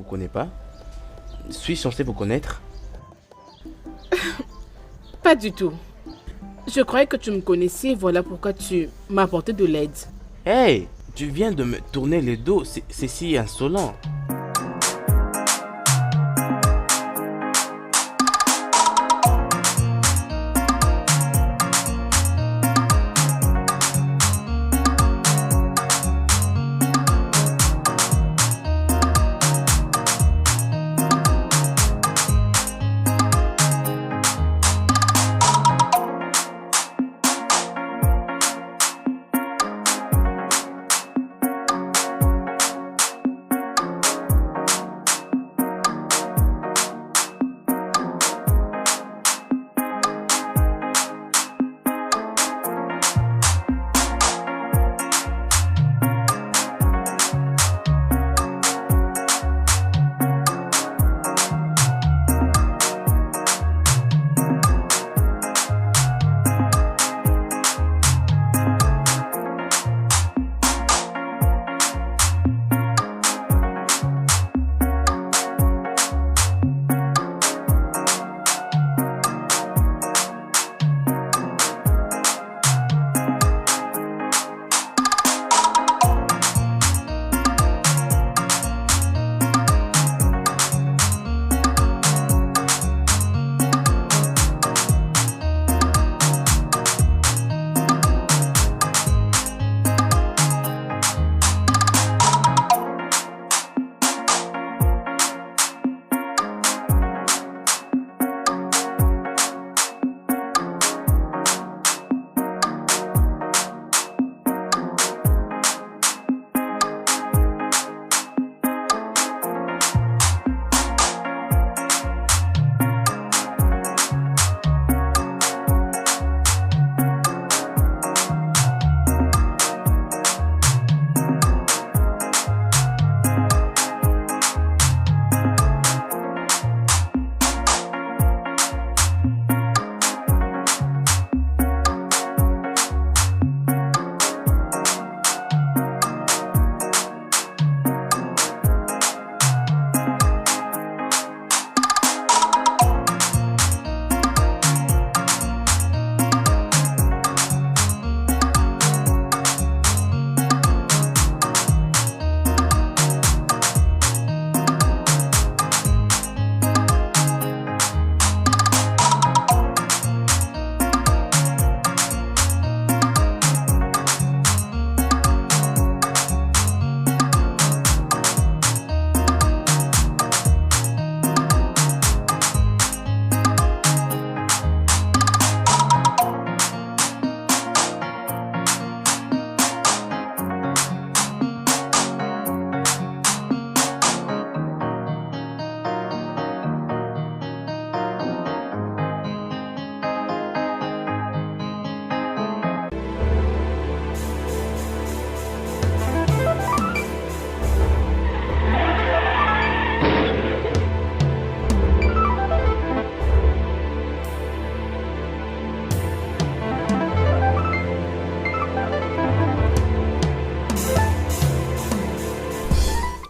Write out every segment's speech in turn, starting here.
connais pas. Suis-je censé vous connaître? Pas du tout. Je croyais que tu me connaissais, voilà pourquoi tu m'as apporté de l'aide. Hey, tu viens de me tourner le dos, c'est si insolent.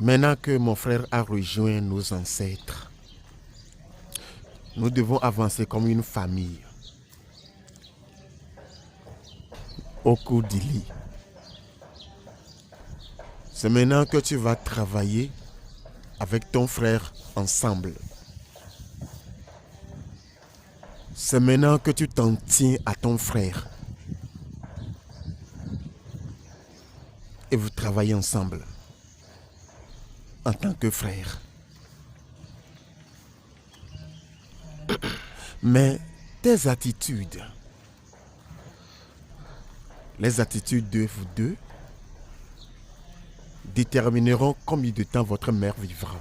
Maintenant que mon frère a rejoint nos ancêtres, nous devons avancer comme une famille. Okudili, c'est maintenant que tu vas travailler avec ton frère ensemble. C'est maintenant que tu t'en tiens à ton frère. Et vous travaillez ensemble en tant que frères. Mais tes attitudes, les attitudes de vous deux, détermineront combien de temps votre mère vivra.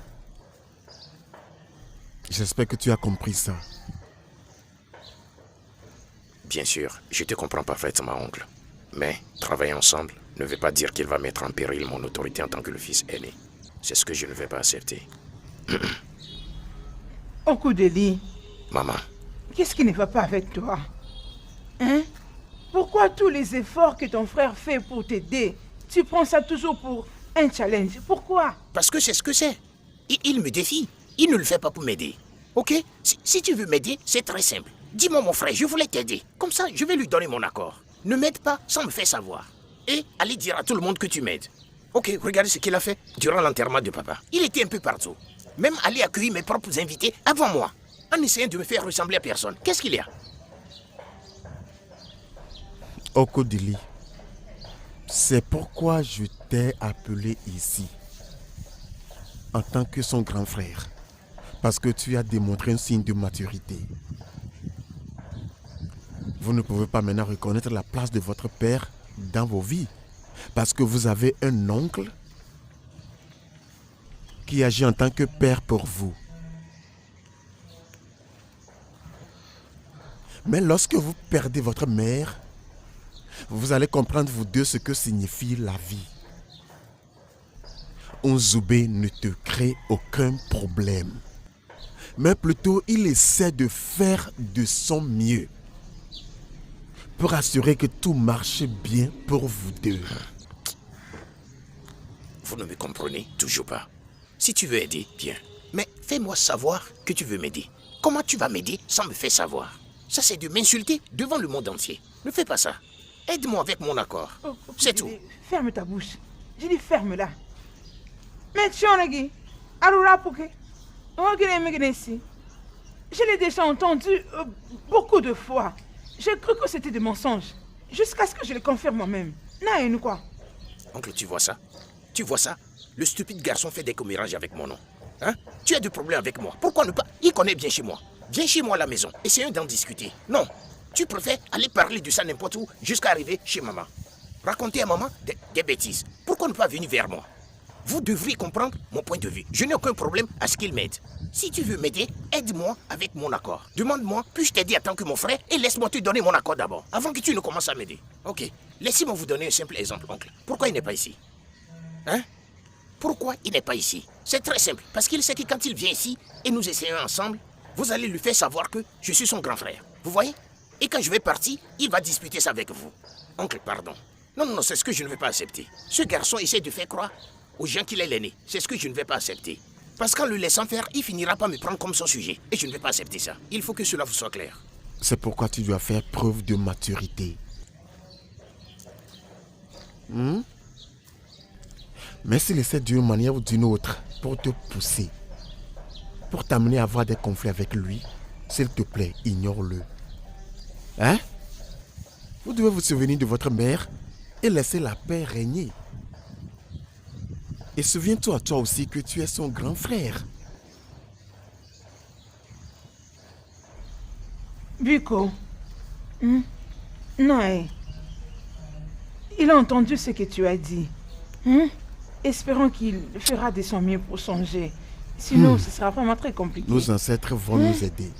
J'espère que tu as compris ça. Bien sûr, je te comprends parfaitement, oncle. Mais travailler ensemble ne veut pas dire qu'il va mettre en péril mon autorité en tant que le fils aîné. C'est ce que je ne vais pas accepter. Okudili, Maman, qu'est-ce qui ne va pas avec toi? Hein? Pourquoi tous les efforts que ton frère fait pour t'aider, tu prends ça toujours pour un challenge? Pourquoi? parce que c'est ce que c'est. Il me défie. Il ne le fait pas pour m'aider. Ok? Si tu veux m'aider, c'est très simple. Dis-moi mon frère, je voulais t'aider. Comme ça, je vais lui donner mon accord. Ne m'aide pas sans me faire savoir. Et allez dire à tout le monde que tu m'aides. Ok, regardez ce qu'il a fait durant l'enterrement de papa. Il était un peu partout. Même aller accueillir mes propres invités avant moi. En essayant de me faire ressembler à personne. Qu'est-ce qu'il y a? Okodili, c'est pourquoi je t'ai appelé ici. En tant que son grand frère. Parce que tu as démontré un signe de maturité. Vous ne pouvez pas maintenant reconnaître la place de votre père dans vos vies. Parce que vous avez un oncle qui agit en tant que père pour vous. Mais lorsque vous perdez votre mère, vous allez comprendre vous deux ce que signifie la vie. Nzube ne te crée aucun problème. Mais plutôt, il essaie de faire de son mieux pour assurer que tout marche bien pour vous deux. Vous ne me comprenez toujours pas. Si tu veux aider, bien. Mais fais-moi savoir que tu veux m'aider. Comment tu vas m'aider sans me faire savoir? Ça, c'est de m'insulter devant le monde entier. Ne fais pas ça. Aide-moi avec mon accord. C'est tout. Ferme ta bouche. J'ai dit ferme-la. Mais Tchonagi, Arura Pouke, je l'ai déjà entendu beaucoup de fois. J'ai cru que c'était des mensonges. Jusqu'à ce que je le confirme moi-même. Naïnou quoi? Oncle, tu vois ça? Tu vois ça? Le stupide garçon fait des commérages avec mon nom. Hein? Tu as des problèmes avec moi. Pourquoi ne pas? Il connaît bien chez moi. Viens chez moi à la maison. Essayons d'en discuter. Non. Tu préfères aller parler de ça n'importe où jusqu'à arriver chez maman. Raconter à maman des bêtises. Pourquoi ne pas venir vers moi? Vous devriez comprendre mon point de vue. Je n'ai aucun problème à ce qu'il m'aide. Si tu veux m'aider, aide-moi avec mon accord. Demande-moi, puis-je t'aider en tant que mon frère et laisse-moi te donner mon accord d'abord, avant que tu ne commences à m'aider. Ok, laissez-moi vous donner un simple exemple, oncle. Pourquoi il n'est pas ici? Hein? Pourquoi il n'est pas ici? C'est très simple, parce qu'il sait que quand il vient ici et nous essayons ensemble, vous allez lui faire savoir que je suis son grand frère. Vous voyez? Et quand je vais partir, il va disputer ça avec vous. Oncle, pardon. Non, c'est ce que je ne vais pas accepter. Ce garçon essaie de faire croire aux gens qu'il est l'aîné. C'est ce que je ne vais pas accepter. Parce qu'en le laissant faire, il finira par me prendre comme son sujet. Et je ne vais pas accepter ça. Il faut que cela vous soit clair. C'est pourquoi tu dois faire preuve de maturité. Mais s'il essaie d'une manière ou d'une autre pour te pousser, pour t'amener à avoir des conflits avec lui, s'il te plaît, ignore-le. Hein? Vous devez vous souvenir de votre mère et laisser la paix régner. Et souviens-toi toi aussi que tu es son grand frère. Biko. Non, il a entendu ce que tu as dit. Espérons qu'il fera de son mieux pour changer. Sinon, ce sera vraiment très compliqué. Nos ancêtres vont nous aider.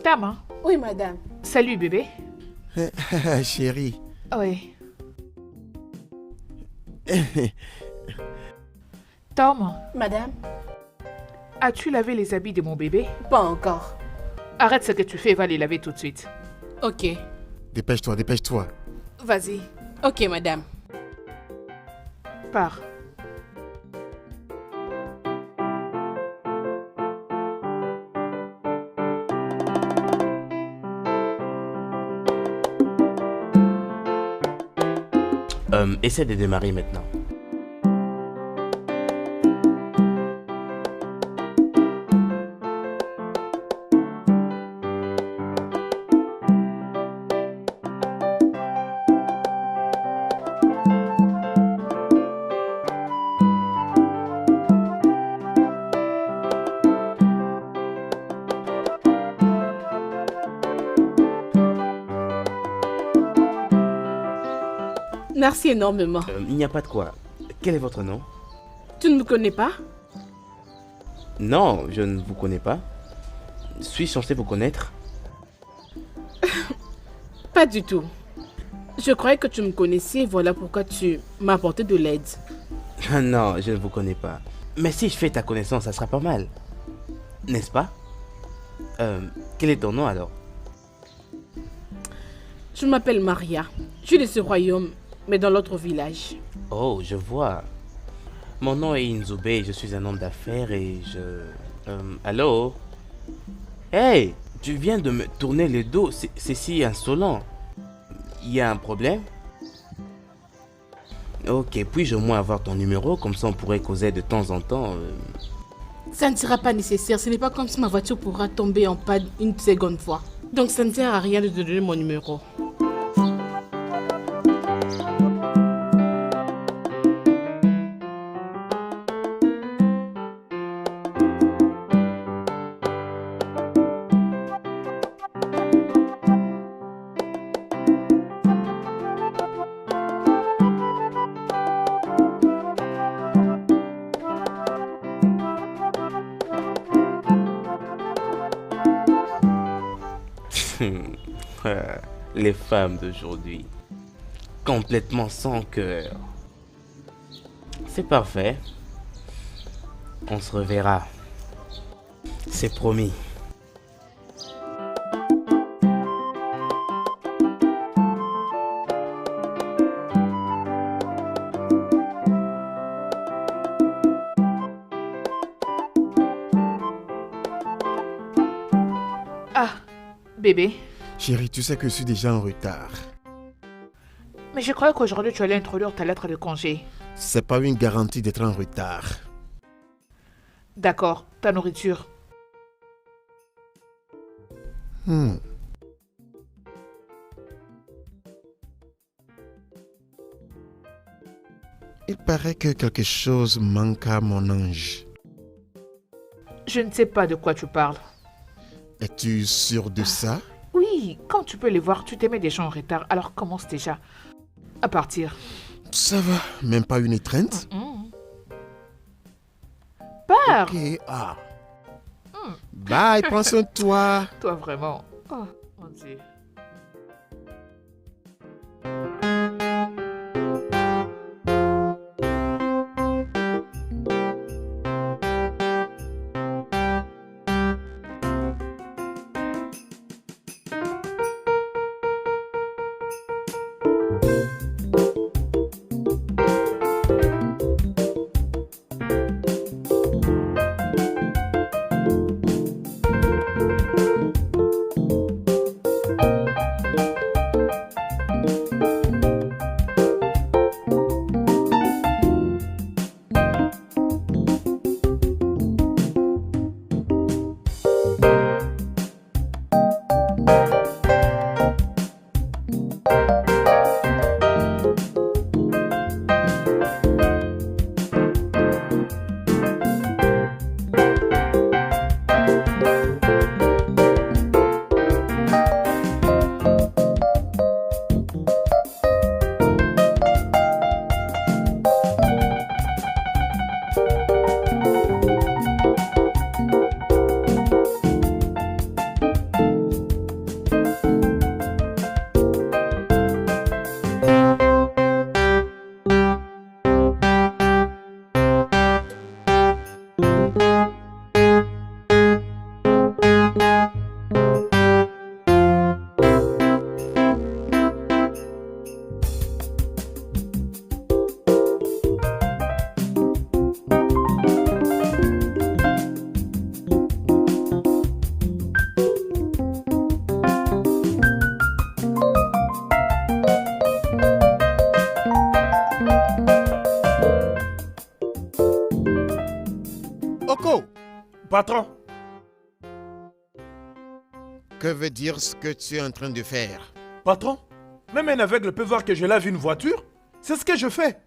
Tama. Oui, madame. Salut, bébé. Chérie. Oui. Tom, Madame? as-tu lavé les habits de mon bébé? Pas encore. Arrête ce que tu fais et va les laver tout de suite. Ok. Dépêche-toi, dépêche-toi. Vas-y, Ok, madame. pars. Essaie de démarrer maintenant. Merci énormément. Il n'y a pas de quoi. Quel est votre nom? Tu ne me connais pas? Non, je ne vous connais pas. Suis-je censé vous connaître? Pas du tout. Je croyais que tu me connaissais, voilà pourquoi tu m'as apporté de l'aide. Non, je ne vous connais pas. Mais si je fais ta connaissance, ça sera pas mal. N'est-ce pas? Quel est ton nom alors? Je m'appelle Maria. Je suis de ce royaume, mais dans l'autre village. Oh, je vois. Mon nom est Inzube, je suis un homme d'affaires et je... allô? Hey, tu viens de me tourner le dos, c'est si insolent. Il y a un problème? Ok, puis-je au moins avoir ton numéro, comme ça on pourrait causer de temps en temps. Ça ne sera pas nécessaire, ce n'est pas comme si ma voiture pourra tomber en panne une seconde fois. Donc ça ne sert à rien de te donner mon numéro. Les femmes d'aujourd'hui. Complètement sans cœur. C'est parfait. On se reverra. C'est promis. Ah, bébé. Chérie, tu sais que je suis déjà en retard. Mais je croyais qu'aujourd'hui tu allais introduire ta lettre de congé. C'est pas une garantie d'être en retard. D'accord, ta nourriture. Il paraît que quelque chose manque à mon ange. Je ne sais pas de quoi tu parles. Es-tu sûr de ça? Oui, quand tu peux les voir, tu t'aimais déjà en retard, alors commence déjà à partir. Ça va, même pas une étreinte? Pars. Ok, ah. Bye, prends soin de toi. Toi vraiment. Oh, mon Dieu. Oko, Patron, que veut dire ce que tu es en train de faire? patron, même un aveugle peut voir que je lave une voiture. C'est ce que je fais.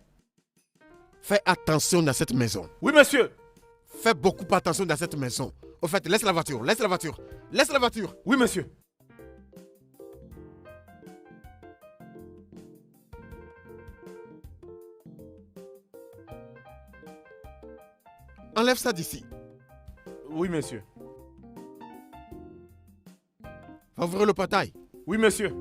Fais attention dans cette maison. Oui, monsieur. Fais beaucoup attention dans cette maison. Au fait, laisse la voiture, laisse la voiture, laisse la voiture. Oui, monsieur. Enlève ça d'ici. Oui, monsieur. Va ouvrir le portail. Oui, monsieur.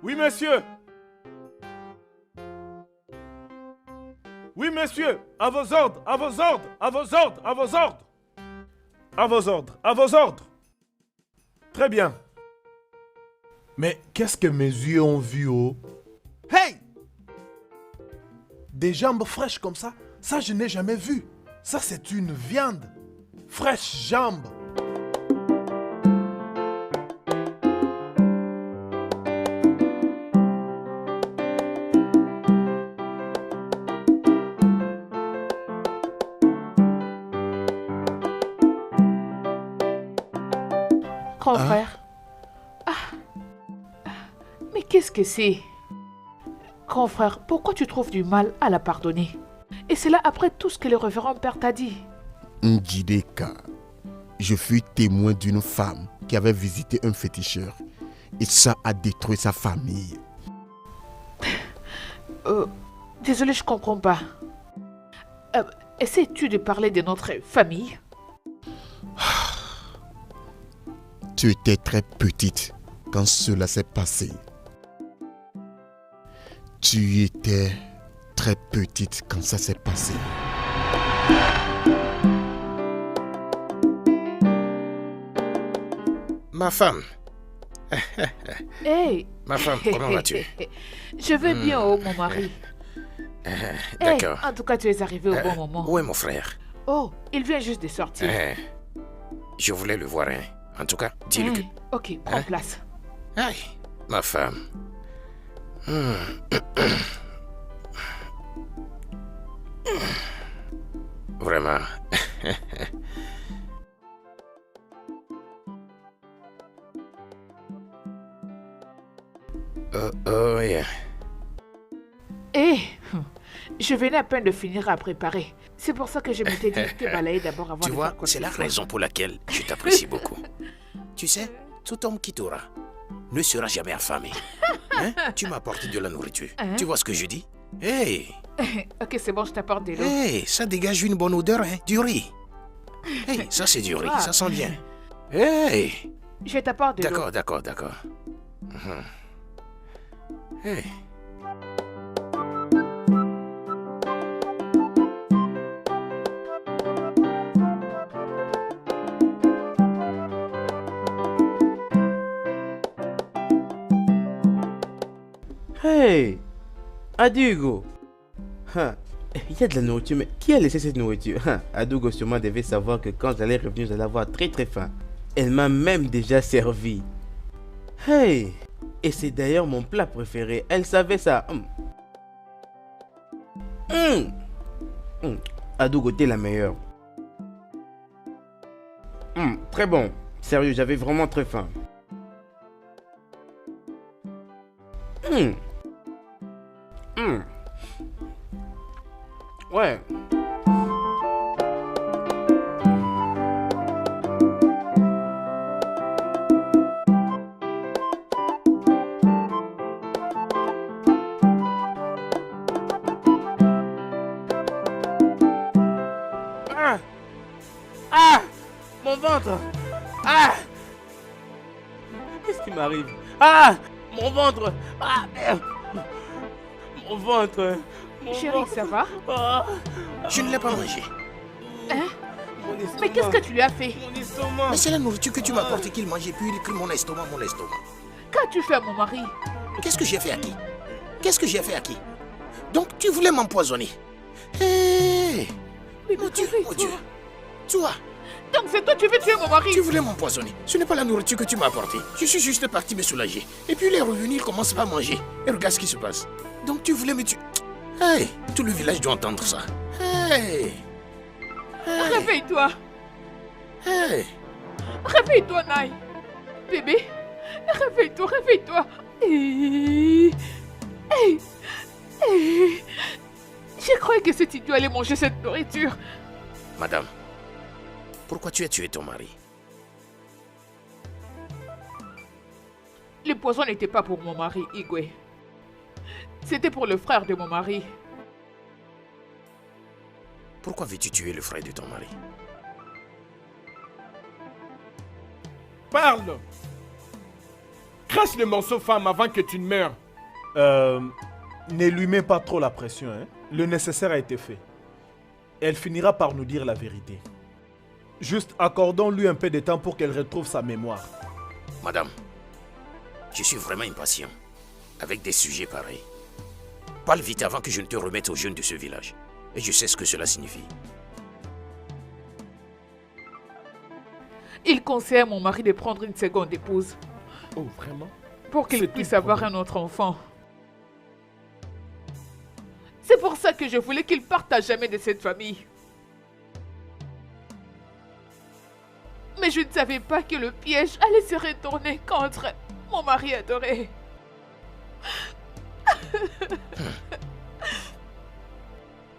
Oui, monsieur. Oui, monsieur. À vos ordres, à vos ordres, à vos ordres, à vos ordres. À vos ordres, à vos ordres. Très bien. Mais qu'est-ce que mes yeux ont vu, oh? Hey! Des jambes fraîches comme ça je n'ai jamais vu. Ça c'est une viande. Fraîche jambe. Grand frère. Mais qu'est-ce que c'est? Grand frère, pourquoi tu trouves du mal à la pardonner? Et c'est là après tout ce que le révérend père t'a dit. Njideka, je fus témoin d'une femme qui avait visité un féticheur. Et ça a détruit sa famille. Désolé, je comprends pas. Essaies-tu de parler de notre famille? Tu étais très petite quand cela s'est passé. Tu étais très petite quand ça s'est passé. Ma femme. Hey. Ma femme, comment vas-tu? Je vais bien, oh mon mari. D'accord. Hey, en tout cas, tu es arrivé au bon moment. Où est mon frère? Oh, il vient juste de sortir. Je voulais le voir, hein. En tout cas, dis-lui que... Ok, prends place. Aïe, ma femme. Vraiment. Oh, yeah. Je venais à peine de finir à préparer. C'est pour ça que je m'étais dit de balayer d'abord avant Tu de vois, faire quoi que c'est ce la soit. raison pour laquelle je t'apprécie beaucoup. Tu sais, tout homme qui t'aura ne sera jamais affamé. Hein? Tu m'as apporté de la nourriture. Tu vois ce que je dis? Hey! Ok, c'est bon, je t'apporte de l'eau. Hey, ça dégage une bonne odeur, hein? Du riz. Hey, ça c'est du riz, ça sent bien. Hey! Je t'apporte de l'eau. D'accord. Hey. Hey, Adugo. Il y a de la nourriture, mais qui a laissé cette nourriture? Adugo sûrement devait savoir que quand j'allais revenir, j'allais avoir très faim. Elle m'a même déjà servi. Hey, et c'est d'ailleurs mon plat préféré. Elle savait ça. Adugo, t'es la meilleure. Très bon. Sérieux, j'avais vraiment très faim. Ouais. Mon ventre. Qu'est-ce qui m'arrive? Mon ventre. Merde. Mon ventre. Chérie, ça va? Je ne l'ai pas mangé. Mon estomac. Mais qu'est-ce que tu lui as fait? Mon estomac. Mais c'est la nourriture que tu m'as apportée qu'il mangeait, puis il crie mon estomac. Qu'as-tu fait à mon mari? Qu'est-ce que j'ai fait à qui? Qu'est-ce que j'ai fait à qui? Donc tu voulais m'empoisonner? Hé! Mon Dieu, mon Dieu. Toi, Donc c'est toi qui veux tuer mon mari? tu voulais m'empoisonner. Ce n'est pas la nourriture que tu m'as apportée. Je suis juste parti me soulager. Et puis il est revenu, il commence pas à manger. Et regarde ce qui se passe. Donc tu voulais me tuer. Hey! Tout le village doit entendre ça. Hey! Hey! Réveille-toi. Hey! Réveille-toi, Naï. Bébé, réveille-toi, réveille-toi. Je croyais que cet idiot allait manger cette nourriture. Madame, pourquoi tu as tué ton mari? Le poison n'était pas pour mon mari, Igwe. C'était pour le frère de mon mari. Pourquoi veux-tu tuer le frère de ton mari? Parle! Crache le morceau, femme, avant que tu ne meures. Ne lui mets pas trop la pression, hein. Le nécessaire a été fait. Elle finira par nous dire la vérité. Juste accordons-lui un peu de temps pour qu'elle retrouve sa mémoire. Madame, je suis vraiment impatient avec des sujets pareils. Parle vite avant que je ne te remette aux jeunes de ce village. Et je sais ce que cela signifie. Il conseille à mon mari de prendre une seconde épouse Oh, vraiment? pour qu'il C'est puisse tout avoir un autre enfant. C'est pour ça que je voulais qu'il parte à jamais de cette famille. Mais je ne savais pas que le piège allait se retourner contre mon mari adoré.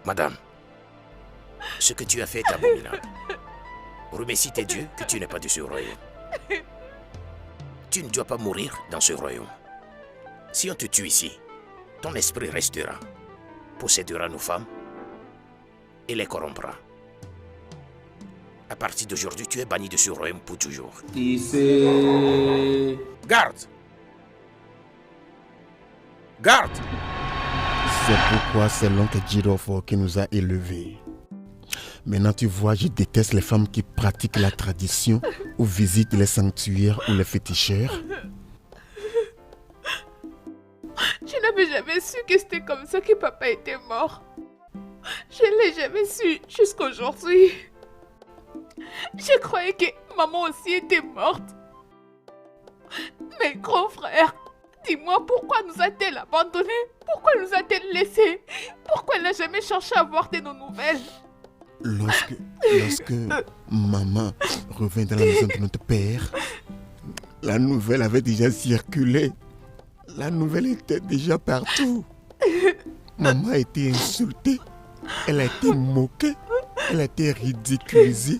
Madame, ce que tu as fait est abominable. Remercie tes dieux que tu n'es pas de ce royaume. Tu ne dois pas mourir dans ce royaume. Si on te tue ici, ton esprit restera, possédera nos femmes et les corrompra. À partir d'aujourd'hui, tu es banni de ce royaume pour toujours. Garde! Garde! C'est pourquoi c'est l'oncle Jirofo qui nous a élevés. Maintenant, tu vois, je déteste les femmes qui pratiquent la tradition ou visitent les sanctuaires ou les féticheurs. Je n'avais jamais su que c'était comme ça que papa était mort. Je ne l'ai jamais su jusqu'à aujourd'hui. Je croyais que maman aussi était morte. Mais grand frère, dis-moi pourquoi nous a-t-elle abandonnés? Pourquoi nous a-t-elle laissés? Pourquoi elle n'a jamais cherché à avoir de nos nouvelles? Lorsque maman revint dans la maison de notre père, la nouvelle avait déjà circulé. La nouvelle était déjà partout. Maman a été insultée, elle a été moquée, elle a été ridiculisée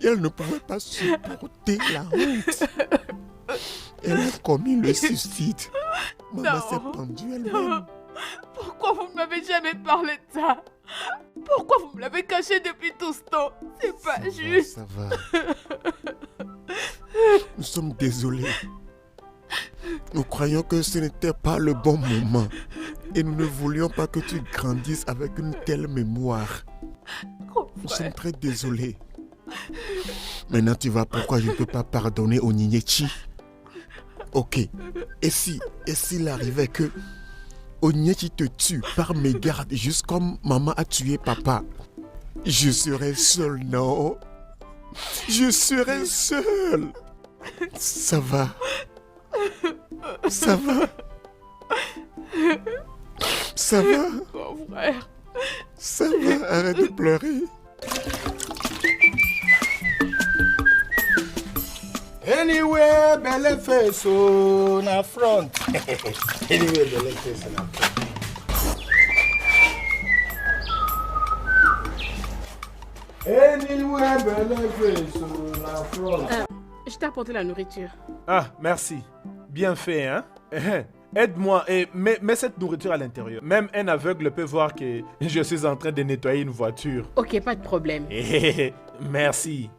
et elle ne pouvait pas supporter la honte. Elle a commis le suicide. Maman s'est pendue elle-même. Pourquoi vous ne m'avez jamais parlé de ça? Pourquoi vous me l'avez caché depuis tout ce temps? C'est pas juste. Ça va. Nous sommes désolés. Nous croyons que ce n'était pas le bon moment. Et nous ne voulions pas que tu grandisses avec une telle mémoire. Nous sommes très désolés. Maintenant tu vois pourquoi je ne peux pas pardonner au Ninyechi. Ok. Et s'il arrivait que Onyeki te tue par mégarde, juste comme maman a tué papa, je serais seul, non? Je serais seul. Ça va. Ça va. Ça va. Mon frère. Ça va, arrête de pleurer. Anyway, belle face on a front. Anyway, belle face on a front. Anyway, belle face on a front. Je t'ai apporté la nourriture. Ah, merci. Bien fait, hein? Aide-moi et mets cette nourriture à l'intérieur. Même un aveugle peut voir que je suis en train de nettoyer une voiture. Ok, pas de problème. Merci.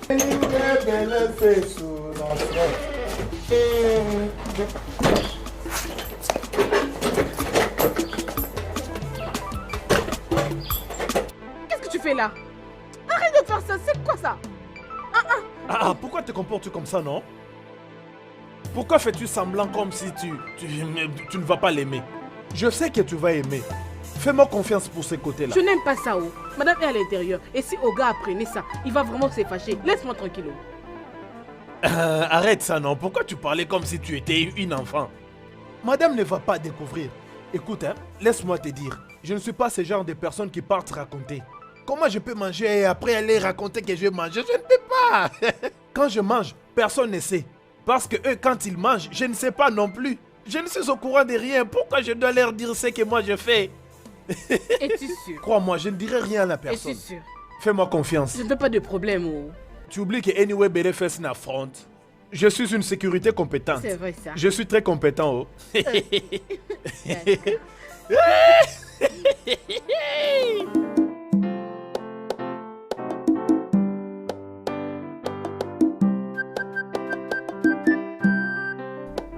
Anyway, belle face on a front. Qu'est-ce que tu fais là? Arrête de faire ça, c'est quoi ça? Ah, pourquoi te comportes-tu comme ça, non? Pourquoi fais-tu semblant comme si tu ne vas pas l'aimer? Je sais que tu vas aimer. Fais-moi confiance pour ces côtés-là. Je n'aime pas ça, oh. Madame est à l'intérieur. Et si Oga apprenait ça, il va vraiment se fâcher. Laisse-moi tranquille, oh. Arrête ça, non. Pourquoi tu parlais comme si tu étais une enfant? Madame ne va pas découvrir. Écoute, hein, laisse-moi te dire. Je ne suis pas ce genre de personne qui partent raconter. Comment je peux manger et après aller raconter que je mange? Je ne peux pas. Quand je mange, personne ne sait. Parce que eux, quand ils mangent, je ne sais pas non plus. Je ne suis au courant de rien. Pourquoi je dois leur dire ce que moi je fais? Es-tu sûr? Crois-moi, je ne dirai rien à la personne. Es-tu sûr? Fais-moi confiance. Je ne veux pas de problème, oh. Tu oublies que anyway Belefes n'affronte. Je suis une sécurité compétente. C'est vrai ça. Je suis très compétent, oh.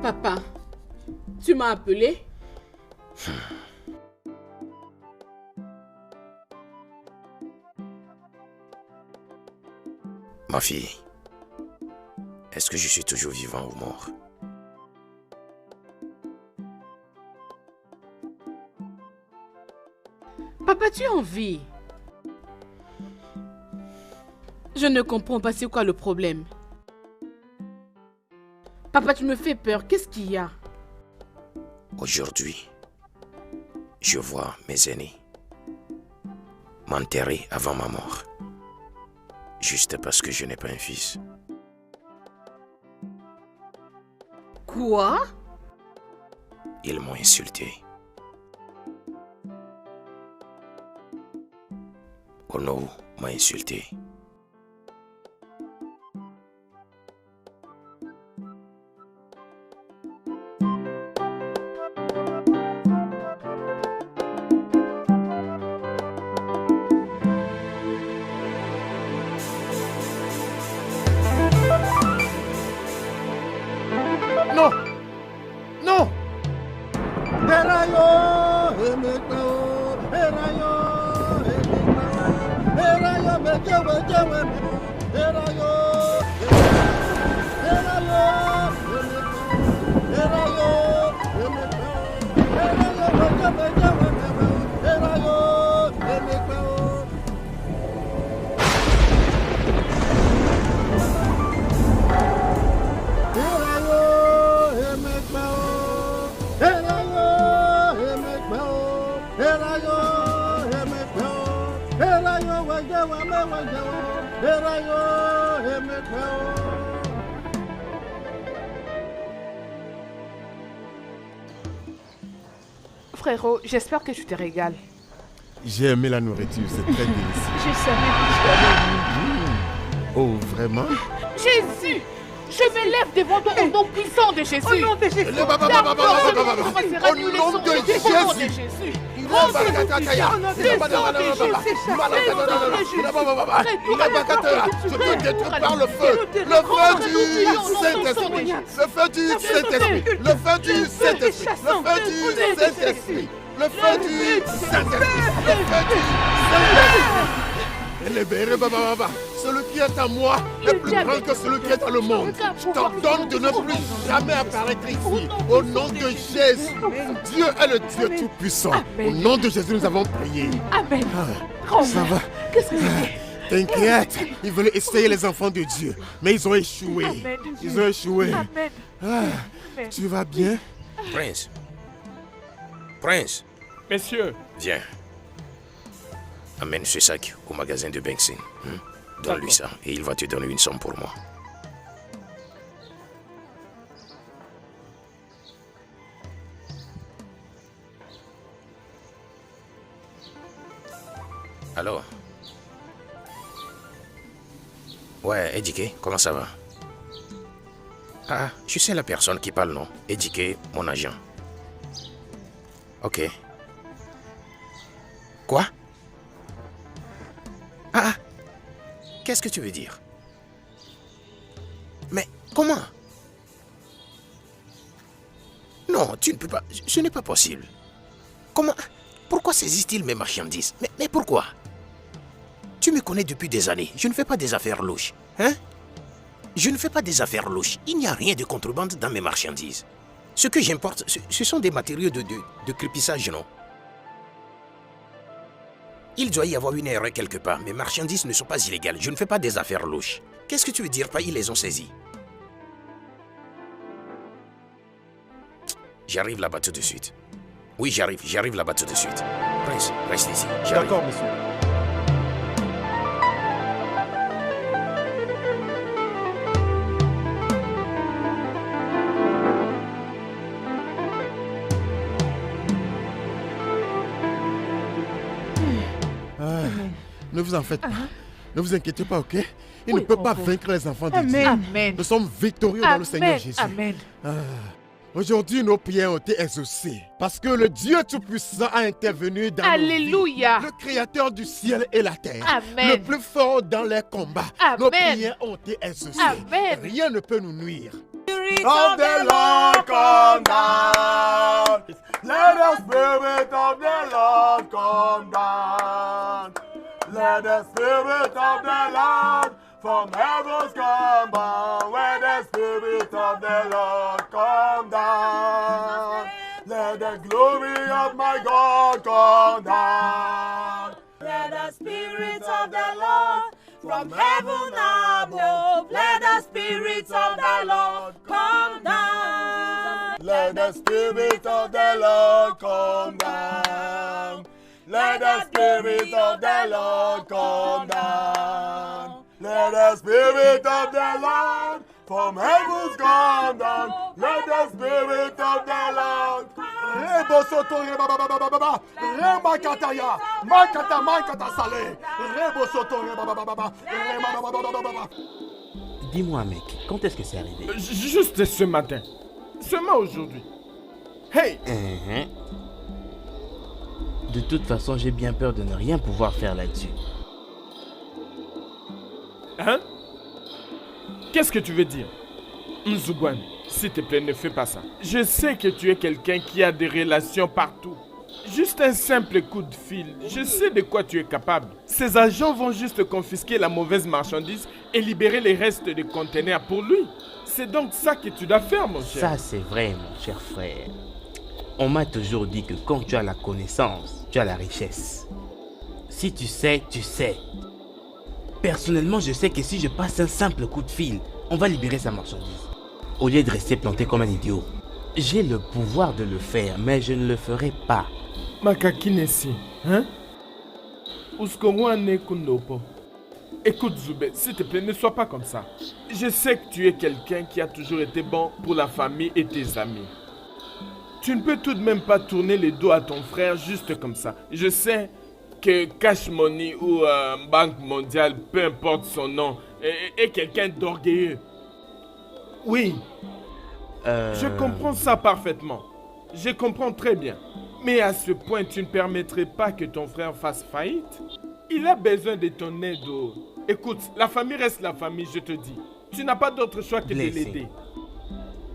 Papa, tu m'as appelé? Ma fille, est-ce que je suis toujours vivant ou mort? Papa, tu es en vie. Je ne comprends pas c'est quoi le problème. Papa, tu me fais peur. Qu'est-ce qu'il y a? Aujourd'hui, je vois mes aînés m'enterrer avant ma mort. Juste parce que je n'ai pas un fils. Quoi? Ils m'ont insulté. Ono m'a insulté. Non! Non! Frérot, j'espère que tu te régales. J'ai aimé la nourriture, c'est très délicieux. Je savais que tu allais aimer. Oh, vraiment? Jésus! Je m'élève devant toi au nom puissant de Jésus. Au nom de Jésus. Au nom de Jésus. Je te détruis par le feu. Le feu du Saint-Esprit. Le feu du Saint-Esprit. Le feu du Saint-Esprit. Le feu du Saint-Esprit. Le feu du Saint-Esprit. Le feu du Saint-Esprit. Celui qui est en moi est plus grand que celui qui est dans le monde. Je t'ordonne de ne plus jamais apparaître ici. Au nom de Jésus. Dieu est le Dieu Tout-Puissant. Au nom de Jésus, nous avons prié. Amen. Ça va. Qu'est-ce que c'est? T'inquiète. Ils voulaient essayer les enfants de Dieu. Mais ils ont échoué. Amen. Ils ont échoué. Amen. Ah, tu vas bien? Prince. Prince. Messieurs. Viens. Amène ce sac au magasin de Bengtson. Donne-lui ça et il va te donner une somme pour moi. Alors? Ouais, Edike, comment ça va? Ah, je sais la personne qui parle, non? Edike, mon agent. Ok. Quoi? Ah, qu'est-ce que tu veux dire? Mais comment? Non, tu ne peux pas. Ce n'est pas possible. Comment? Pourquoi saisissent-ils mes marchandises? Mais pourquoi? Tu me connais depuis des années. Je ne fais pas des affaires louches. Hein? Je ne fais pas des affaires louches. Il n'y a rien de contrebande dans mes marchandises. Ce que j'importe, ce sont des matériaux de crépissage, non? Il doit y avoir une erreur quelque part. Mes marchandises ne sont pas illégales. Je ne fais pas des affaires louches. Qu'est-ce que tu veux dire par ils les ont saisies? J'arrive là-bas tout de suite. Oui, j'arrive là-bas tout de suite. Prince, reste ici. J'arrive. D'accord, monsieur. Ne vous en faites pas. Ne vous inquiétez pas, ok? Il ne peut pas vaincre les enfants de Dieu. Amen. Nous sommes victorieux dans le Seigneur Jésus. Amen. Aujourd'hui, nos prières ont été exaucées. Parce que le Dieu Tout-Puissant a intervenu dans Alléluia. nos vies. Le Créateur du ciel et la terre. Amen. Le plus fort dans les combats. Amen. Nos prières ont été exaucées. Amen. Rien ne peut nous nuire. Of the Lord come down. Let the Spirit of the Lord come down. Let the Spirit of the Lord from heavens come down. Let the Spirit of the Lord come down. Let the glory of my God come down. Let the Spirit of the Lord from heaven above. Let the Spirit of the Lord come down. Let the Spirit of the Lord come down. Let the Spirit of the Lord come down. Let the Spirit of the Lord from heavens come down. Let the Spirit of the Lord Rebo soto reba ba ba ba ba ba. Rema kataya. Makata makata sale. Rebo soto reba ba ba ba ba. Rema ba ba ba ba ba. Dis-moi, mec, quand est-ce que c'est arrivé? Juste ce matin. Seulement aujourd'hui. Hey! De toute façon, j'ai bien peur de ne rien pouvoir faire là-dessus. Hein? Qu'est-ce que tu veux dire? Nzugwan, s'il te plaît, ne fais pas ça. Je sais que tu es quelqu'un qui a des relations partout. Juste un simple coup de fil, je sais de quoi tu es capable. Ces agents vont juste confisquer la mauvaise marchandise et libérer les restes des conteneurs pour lui. C'est donc ça que tu dois faire, mon cher. Ça, c'est vrai, mon cher frère. On m'a toujours dit que quand tu as la connaissance, tu as la richesse. Si tu sais, tu sais. Personnellement, je sais que si je passe un simple coup de fil, on va libérer sa marchandise. Au lieu de rester planté comme un idiot. J'ai le pouvoir de le faire, mais je ne le ferai pas. Makakinesi, hein? Uskowane kundopo. Écoute Zoubé, s'il te plaît, ne sois pas comme ça. Je sais que tu es quelqu'un qui a toujours été bon pour la famille et tes amis. Tu ne peux tout de même pas tourner les dos à ton frère juste comme ça. Je sais que Cash Money ou Banque Mondiale, peu importe son nom, est quelqu'un d'orgueilleux. Oui, je comprends ça parfaitement. Je comprends très bien. Mais à ce point, tu ne permettrais pas que ton frère fasse faillite? Il a besoin de ton aide. Écoute, la famille reste la famille, je te dis. Tu n'as pas d'autre choix que de l'aider.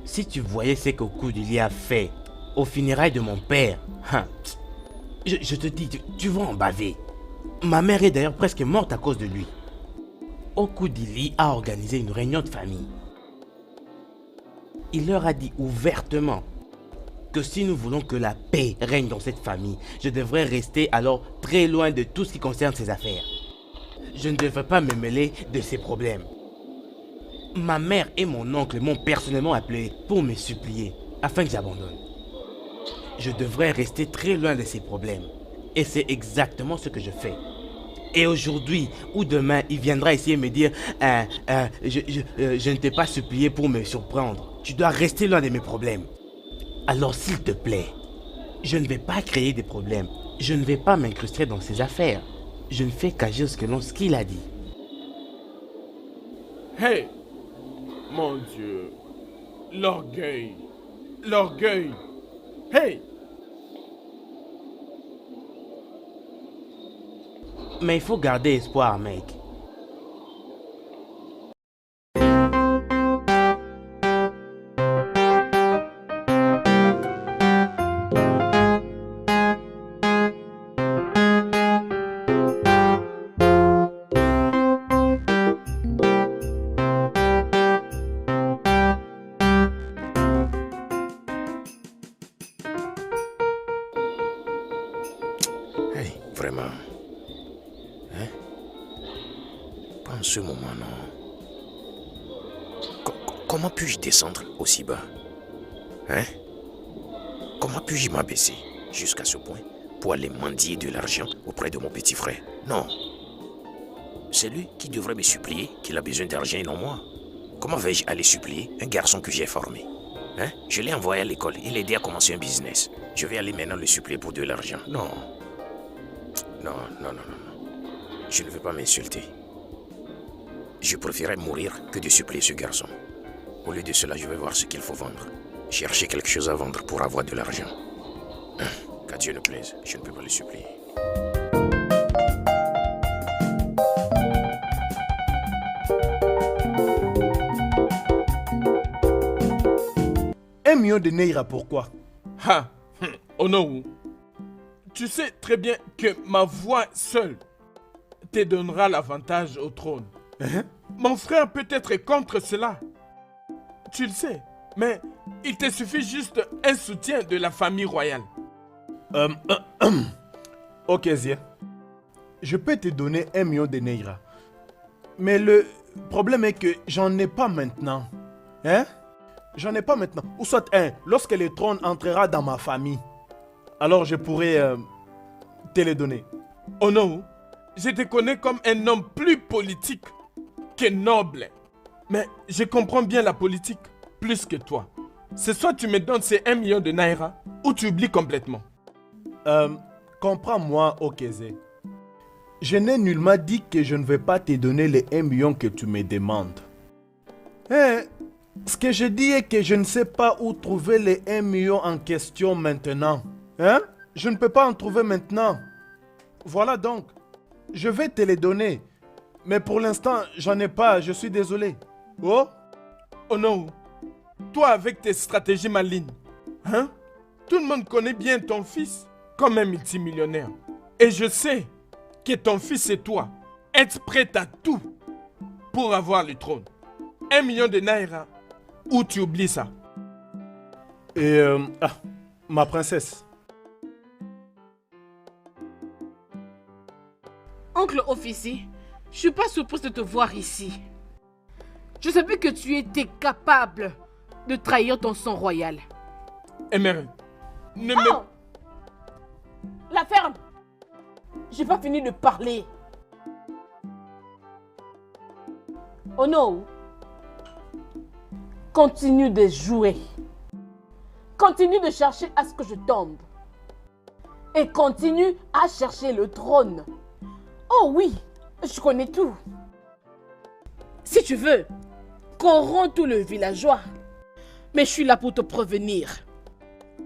Si tu voyais ce que Koudili a fait aux funérailles de mon père, je te dis, tu vas en baver. Ma mère est d'ailleurs presque morte à cause de lui. Okudili a organisé une réunion de famille. Il leur a dit ouvertement que si nous voulons que la paix règne dans cette famille, je devrais rester alors très loin de tout ce qui concerne ses affaires. Je ne devrais pas me mêler de ses problèmes. Ma mère et mon oncle m'ont personnellement appelé pour me supplier afin que j'abandonne. Je devrais rester très loin de ces problèmes. Et c'est exactement ce que je fais. Et aujourd'hui ou demain, il viendra essayer de me dire je ne t'ai pas supplié pour me surprendre. Tu dois rester loin de mes problèmes. Alors s'il te plaît, je ne vais pas créer des problèmes. Je ne vais pas m'incruster dans ses affaires. Je ne fais qu'agir selon ce qu'il a dit. Hey! Mon Dieu! L'orgueil! L'orgueil! Hey! Mais il faut garder espoir, mec. Vraiment. Hein? Pas en ce moment, non. Comment puis-je descendre aussi bas? Hein? Comment puis-je m'abaisser jusqu'à ce point pour aller mendier de l'argent auprès de mon petit frère? Non. C'est lui qui devrait me supplier qu'il a besoin d'argent et non moi. Comment vais-je aller supplier un garçon que j'ai formé? Hein? Je l'ai envoyé à l'école, il a aidé à commencer un business. Je vais aller maintenant le supplier pour de l'argent. Non. Non. Je ne veux pas m'insulter. Je préférerais mourir que de supplier ce garçon. Au lieu de cela, je vais voir ce qu'il faut vendre. Chercher quelque chose à vendre pour avoir de l'argent. Qu'à Dieu ne plaise, je ne peux pas le supplier. Un million de Naira, pourquoi? Ha! Onowu, tu sais très bien que ma voix seule te donnera l'avantage au trône. Mon frère peut être contre cela. Tu le sais, mais il te suffit juste un soutien de la famille royale. Ok, Zia. Je peux te donner 1 million de Naira. Mais le problème est que j'en ai pas maintenant. Hein? J'en ai pas maintenant. Ou soit lorsque le trône entrera dans ma famille, alors je pourrai te les donner. Oh non, je te connais comme un homme plus politique que noble. Mais je comprends bien la politique plus que toi. C'est soit tu me donnes ces 1 million de Naira ou tu oublies complètement. Comprends-moi, Okézé. Je n'ai nullement dit que je ne vais pas te donner les 1 million que tu me demandes. Ce que je dis est que je ne sais pas où trouver les 1 million en question maintenant. Hein? Je ne peux pas en trouver maintenant. Voilà donc. Je vais te les donner. Mais pour l'instant, j'en ai pas. Je suis désolé. Oh? Oh non. Toi avec tes stratégies malignes. Hein? Tout le monde connaît bien ton fils comme un multimillionnaire. Et je sais que ton fils et toi êtes prêts à tout pour avoir le trône. 1 million de Naira. Ou tu oublies ça. Et ma princesse. Oncle officier, je suis pas surprise de te voir ici. Je savais que tu étais capable de trahir ton sang royal. Emery, ne Oh! me... La ferme! J'ai pas fini de parler. Oh non! Continue de jouer. Continue de chercher à ce que je tombe. Et continue à chercher le trône. Oh oui, je connais tout. Si tu veux, corromps tout le villageois. Mais je suis là pour te prévenir.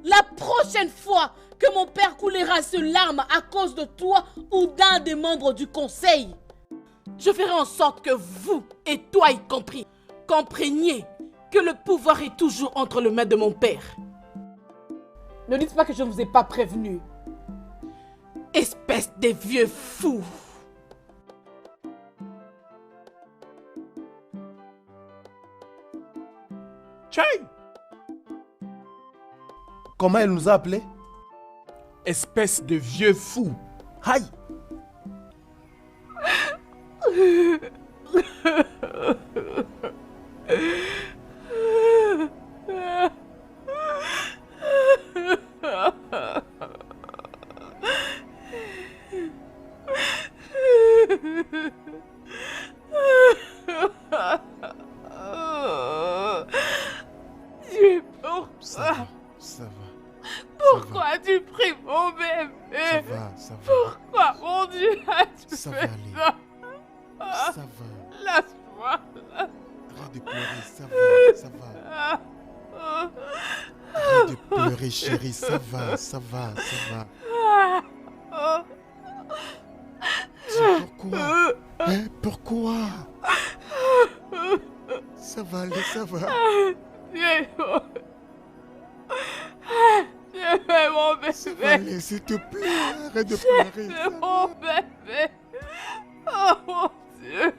La prochaine fois que mon père coulera ses larmes à cause de toi ou d'un des membres du conseil, je ferai en sorte que vous, et toi y compris, compreniez que le pouvoir est toujours entre les mains de mon père. Ne dites pas que je ne vous ai pas prévenu. Espèce de vieux fous. Chai! Comment elle nous a appelés? Espèce de vieux fou. Aïe! Dieu, pourquoi? Ça va. Pourquoi tu prives mon Ça bébé? va. Pourquoi, mon Dieu, as-tu Ça va fait aller. ça? Ça va. Laisse-moi. Arrête de pleurer, ça va. Arrête de pleurer, chérie, ça va. Dis pourquoi? Hein, pourquoi? Ça va aller, ça va. Dieu, mon Ça va bébé. aller, s'il te plaît. Arrête de pleurer. ça C'est mon bébé. Oh mon Dieu.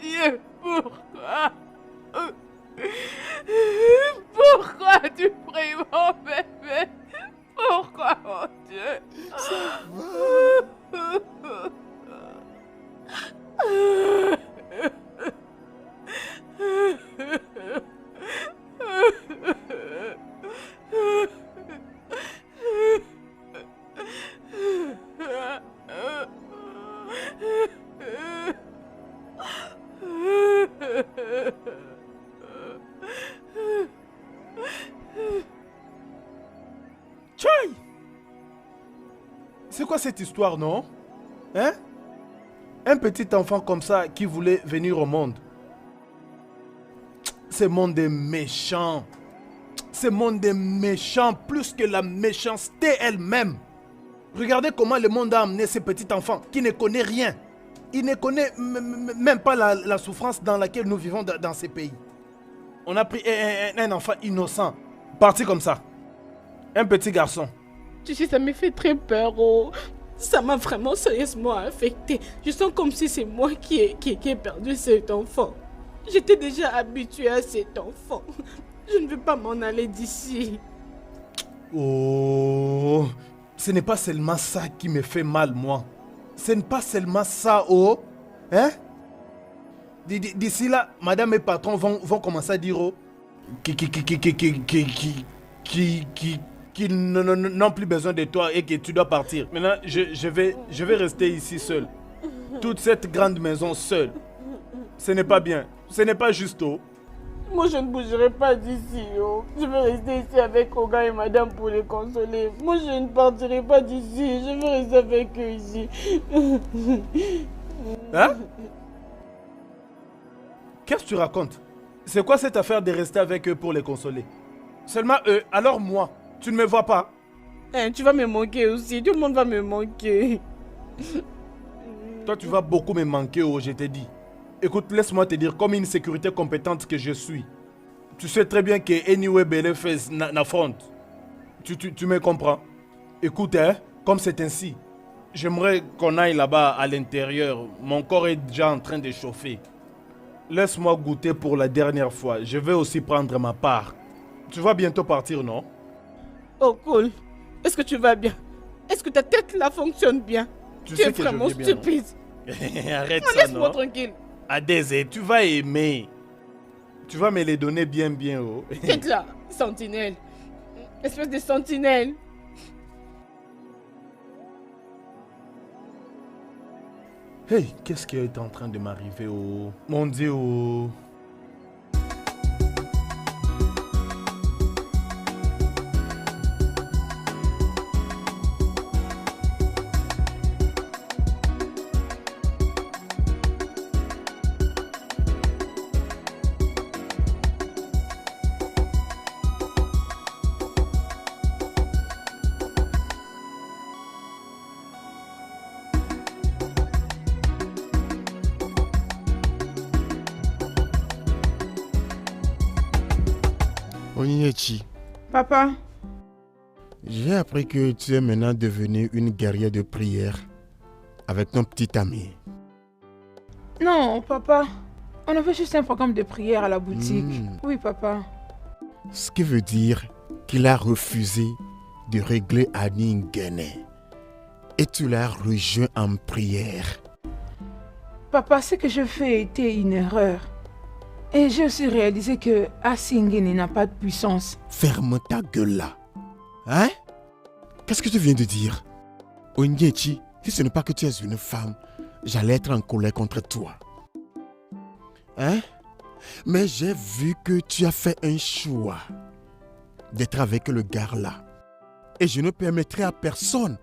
Dieu, pourquoi? Pourquoi tu pries mon bébé? Pourquoi, mon Dieu? Tchai! C'est quoi cette histoire, non? Hein? Un petit enfant comme ça qui voulait venir au monde. Ce monde est méchant. Ce monde est méchant plus que la méchanceté elle-même. Regardez comment le monde a amené ce petit enfant qui ne connaît rien. Il ne connaît même pas la souffrance dans laquelle nous vivons dans ces pays. On a pris un enfant innocent, parti comme ça. Un petit garçon. Tu sais, ça me fait très peur. Oh. Ça m'a vraiment sérieusement affecté. Je sens comme si c'est moi qui ai perdu cet enfant. J'étais déjà habituée à cet enfant. Je ne veux pas m'en aller d'ici. Oh, ce n'est pas seulement ça qui me fait mal, moi. Ce n'est pas seulement ça, oh. Hein? D'ici là, madame et patron vont commencer à dire, oh, qu'ils n'ont plus besoin de toi et que tu dois partir. Maintenant, je vais rester ici seul. Toute cette grande maison seule. Ce n'est pas bien. Ce n'est pas juste, oh. Moi, je ne bougerai pas d'ici. Oh. Je vais rester ici avec Oga et madame pour les consoler. Moi, je ne partirai pas d'ici. Je vais rester avec eux ici. Hein? Qu'est-ce que tu racontes? C'est quoi cette affaire de rester avec eux pour les consoler? Seulement eux, alors moi, tu ne me vois pas? Tu vas me manquer aussi. Tout le monde va me manquer. Toi, tu vas beaucoup me manquer, oh, je t'ai dit. Écoute, laisse-moi te dire, comme une sécurité compétente que je suis, tu sais très bien que anyway Belefez n'affronte. Tu me comprends? Écoute, hein, comme c'est ainsi, j'aimerais qu'on aille là-bas à l'intérieur. Mon corps est déjà en train de chauffer. Laisse-moi goûter pour la dernière fois. Je vais aussi prendre ma part. Tu vas bientôt partir, non? Oh, cool. Est-ce que tu vas bien? Est-ce que ta tête là fonctionne bien? Tu es vraiment stupide. Arrête ça, laisse-moi non? tranquille. Adèse, tu vas aimer. Tu vas me les donner bien, oh. Tête là, sentinelle. Espèce de sentinelle. Hey, qu'est-ce qui est en train de m'arriver, oh? Mon Dieu, oh. Onyinyechi, Papa, j'ai appris que tu es maintenant devenue une guerrière de prière avec ton petit ami. non, papa. On avait juste un programme de prière à la boutique. Oui, papa. Ce qui veut dire qu'il a refusé de régler Annie Nguene. Et tu l'as rejoint en prière. Papa, ce que je fais était une erreur. Et j'ai aussi réalisé que Asingene n'a pas de puissance. Ferme ta gueule là. Hein? Qu'est-ce que tu viens de dire? Onyinyechi, si ce n'est pas que tu es une femme, j'allais être en colère contre toi. Hein? Mais j'ai vu que tu as fait un choix d'être avec le gars là. Et je ne permettrai à personne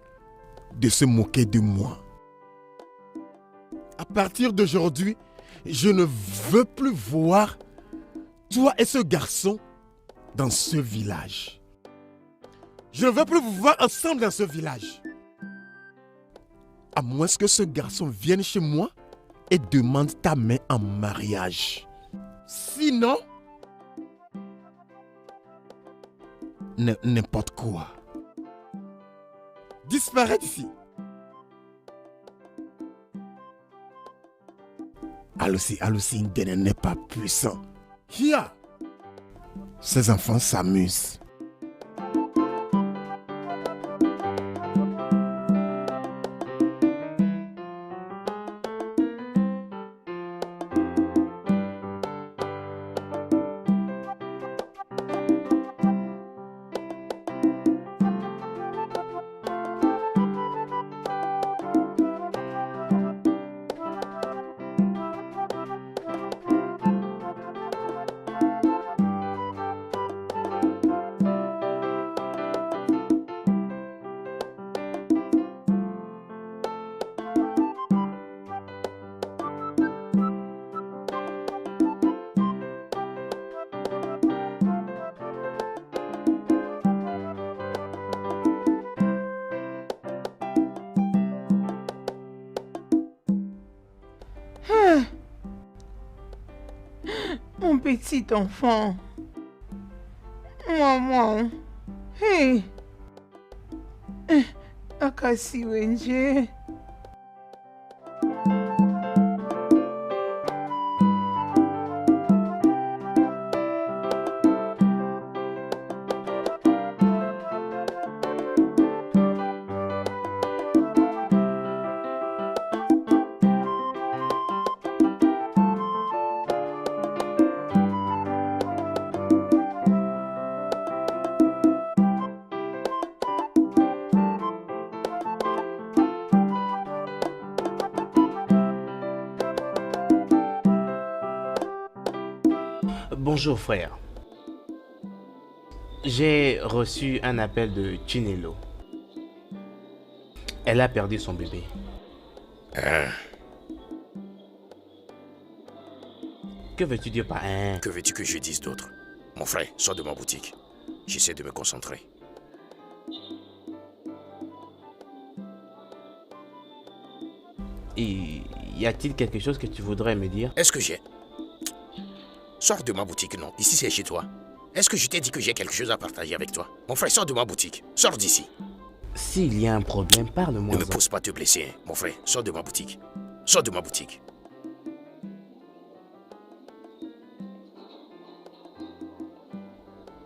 de se moquer de moi. À partir d'aujourd'hui, je ne veux plus voir toi et ce garçon dans ce village. Je ne veux plus vous voir ensemble dans ce village. À moins que ce garçon vienne chez moi et demande ta main en mariage. Sinon, n'importe quoi. Disparaît d'ici. Alusi Nguene n'est pas puissant. Hier, Ces enfants s'amusent. Mon petit enfant. Maman. Hey. Akasi Wenje. Bonjour frère. J'ai reçu un appel de Chinelo. Elle a perdu son bébé. Que veux-tu dire par un? Que veux-tu que je dise d'autre? Mon frère, sors de ma boutique. J'essaie de me concentrer. Y a-t-il quelque chose que tu voudrais me dire? Est-ce que j'ai... Sors de ma boutique, non. Ici, c'est chez toi. Est-ce que je t'ai dit que j'ai quelque chose à partager avec toi? Mon frère, sors de ma boutique. Sors d'ici. S'il y a un problème, parle-moi. Ne me pousse pas à te blesser, hein. Mon frère, sors de ma boutique. Sors de ma boutique.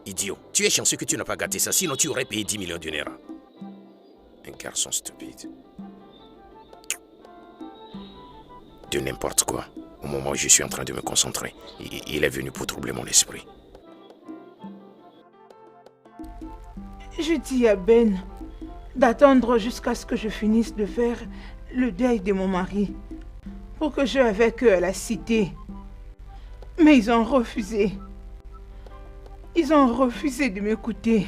Idiot, tu es chanceux que tu n'as pas gâté ça, sinon tu aurais payé 10 millions de naira. Un garçon stupide. De n'importe quoi. Au moment où je suis en train de me concentrer, il est venu pour troubler mon esprit. Je dis à Ben d'attendre jusqu'à ce que je finisse de faire le deuil de mon mari pour que je aille avec eux à la cité. Mais ils ont refusé. Ils ont refusé de m'écouter.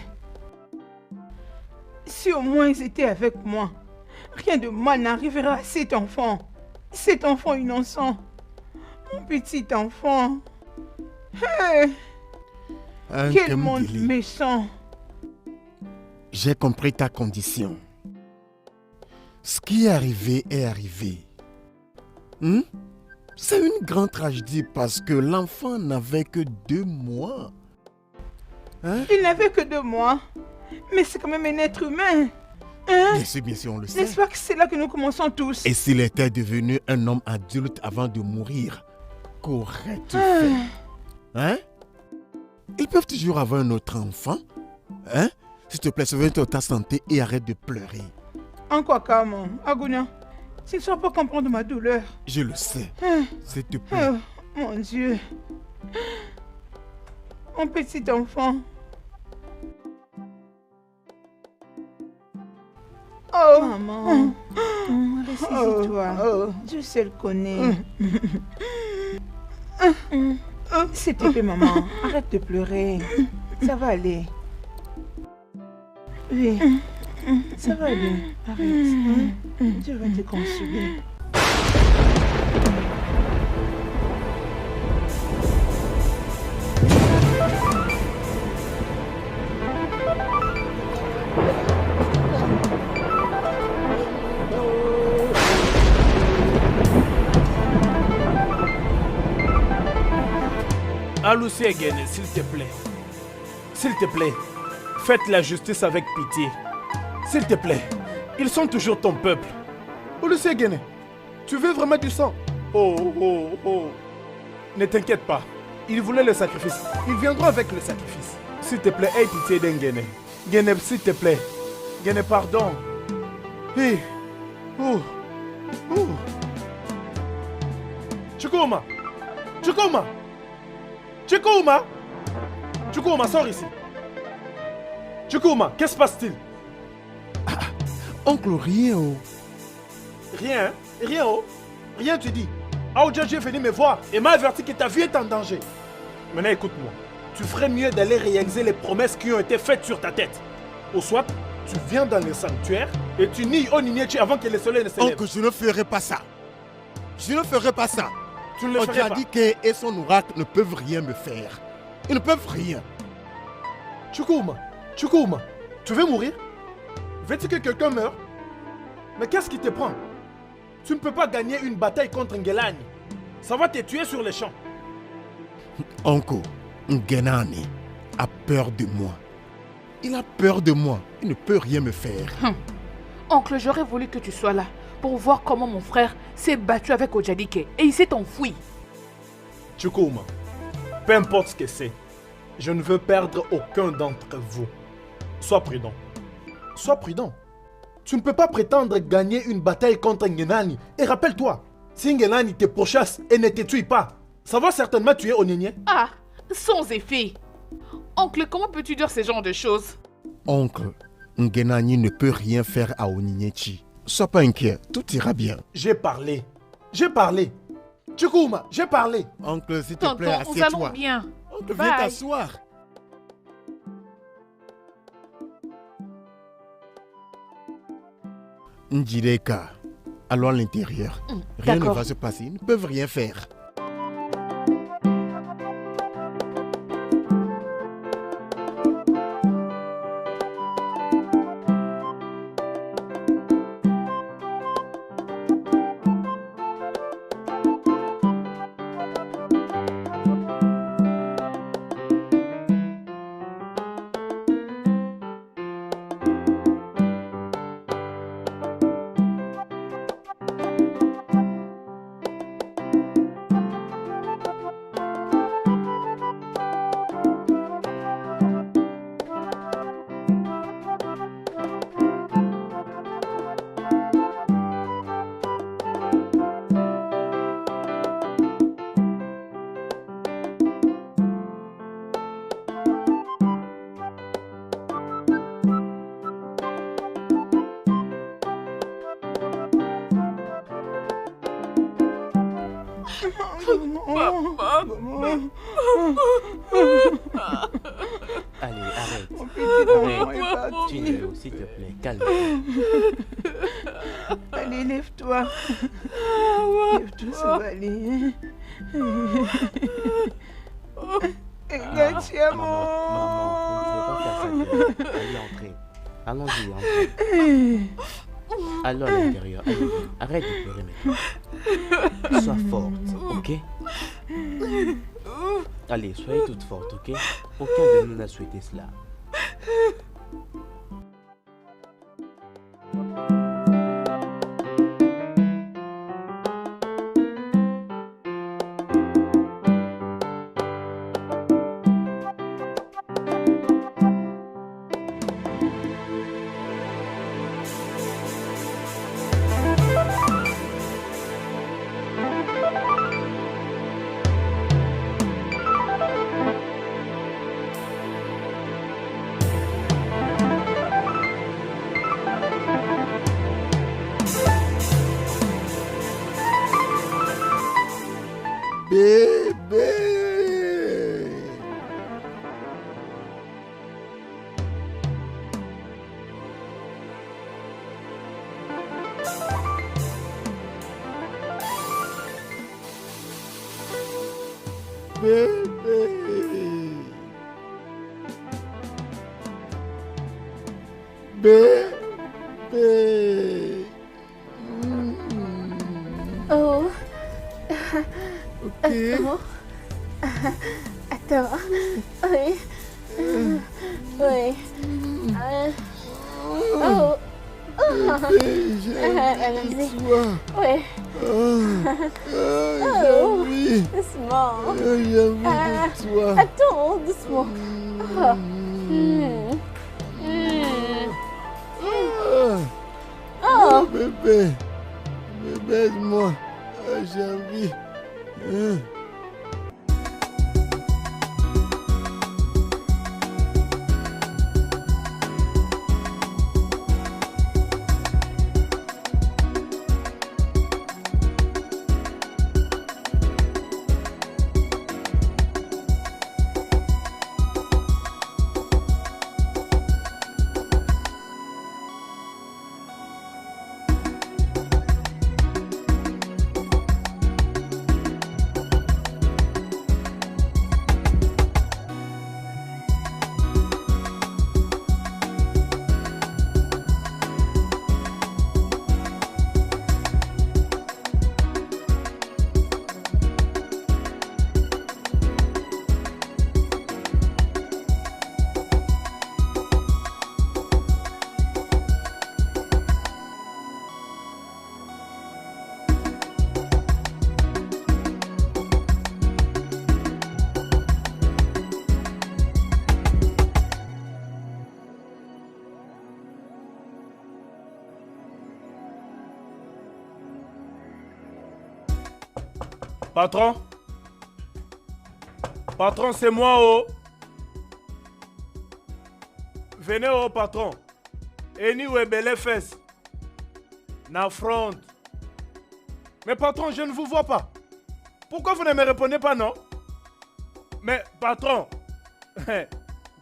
Si au moins ils étaient avec moi, rien de mal n'arrivera à cet enfant. Cet enfant innocent. Mon petit enfant. Hey. Quel monde méchant. J'ai compris ta condition. Ce qui est arrivé est arrivé. C'est une grande tragédie parce que l'enfant n'avait que 2 mois. Il n'avait que 2 mois. Mais c'est quand même un être humain. Bien sûr, on le sait. N'est-ce pas que c'est là que nous commençons tous? Et s'il était devenu un homme adulte avant de mourir, qu'aurais-tu fait? Ils peuvent toujours avoir un autre enfant. S'il te plaît, souviens-toi de ta santé et arrête de pleurer. En quoi, Carmen? Agounia, tu ne sauras pas comprendre ma douleur. Je le sais. S'il te plaît. Mon Dieu. Mon petit enfant. Oh, maman. Ressaisis-toi. Dieu seul connaît. S'il te plaît, maman, arrête de pleurer. Ça va aller. Oui, ça va aller. Arrête. Dieu va te consoler. Alusi Egene, s'il te plaît. S'il te plaît, faites la justice avec pitié. S'il te plaît, ils sont toujours ton peuple. Alusi Egene, tu veux vraiment du sang? Oh. Ne t'inquiète pas. Ils voulaient le sacrifice. Ils viendront avec le sacrifice. S'il te plaît, aie pitié d'Engene. Gene, s'il te plaît. Gene, pardon. Hey. Oh. Oh. Chukuma. Chukuma. Chukuma. Chukuma, sors ici. Chukuma, qu'est-ce qui se passe-t-il? Oncle, rien. Oh. Rien, rien, oh. Rien, tu dis. Aoudjadji est venu me voir et m'a averti que ta vie est en danger. Maintenant, écoute-moi. Tu ferais mieux d'aller réaliser les promesses qui ont été faites sur ta tête. Ou soit, tu viens dans le sanctuaire et tu nies Oniniechi avant que le soleil ne se lève. Oncle, je ne ferai pas ça. Je ne ferai pas ça. Tu ne le On ferais t'a pas. dit que et son oracle ne peuvent rien me faire. Ils ne peuvent rien. Chukuma, Chukuma, tu veux mourir? Veux-tu que quelqu'un meure? Mais qu'est-ce qui te prend? Tu ne peux pas gagner une bataille contre Ngelani. Ça va te tuer sur les champs. Oncle, Ngenani a peur de moi. Il a peur de moi. Il ne peut rien me faire. Oncle, j'aurais voulu que tu sois là pour voir comment mon frère s'est battu avec Ojadike et il s'est enfui. Chukuma, peu importe ce que c'est, je ne veux perdre aucun d'entre vous. Sois prudent. Sois prudent. Tu ne peux pas prétendre gagner une bataille contre Ngenani. Et rappelle-toi, si Ngenani te pourchasse et ne te tue pas, ça va certainement tuer Oninie. Ah, sans effet. Oncle, comment peux-tu dire ce genre de choses? Oncle, Ngenani ne peut rien faire à Oniniechi. Sois pas inquiet, tout ira bien. J'ai parlé. J'ai parlé. Chukuma, j'ai parlé. Oncle, s'il te plaît, Tonton, nous allons assieds-toi. bien. Oncle, viens Bye. t'asseoir. Njireka, allons à l'intérieur. Rien ne d'accord. va se passer, ils ne peuvent rien faire. Allez, arrête. Maman, Arrête. maman, Chinelo, s'il te plaît, calme. allez, lève-toi. Lève-toi, ça va aller. Gatiamo. Maman, on ne peut pas faire ça. Allez, entrez. Allons-y, entrez. Allons à l'intérieur. Allez, arrête de pleurer maintenant. Sois forte, ok? Allez, soyez toute forte, ok? Aucun de nous n'a souhaité cela. Bébé. Bébé. Bébé. Oh. Ok. Oh. Attends. Oui. Oui. Oh. Oh. Elle aime bien. Oui. J'ai envie. Doucement. J'ai envie de toi. Attends, doucement. Oh. Bébé. Bébé, aide-moi. J'ai envie. Patron? Patron, c'est moi, oh. Venez, oh, patron. Anyway, belle fesse. N'affronte. Mais patron, je ne vous vois pas. Pourquoi vous ne me répondez pas, non? Mais patron,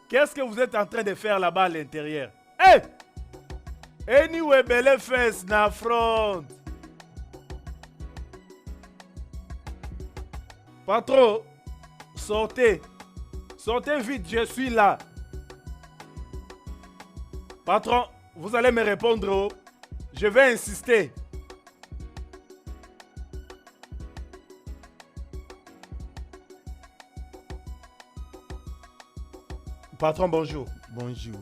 qu'est-ce que vous êtes en train de faire là-bas à l'intérieur? Hey! Anyway, belle fesse, n'affronte. Patron, sortez. Sortez vite, je suis là. Patron, vous allez me répondre. Oh. Je vais insister. Patron, bonjour. Bonjour.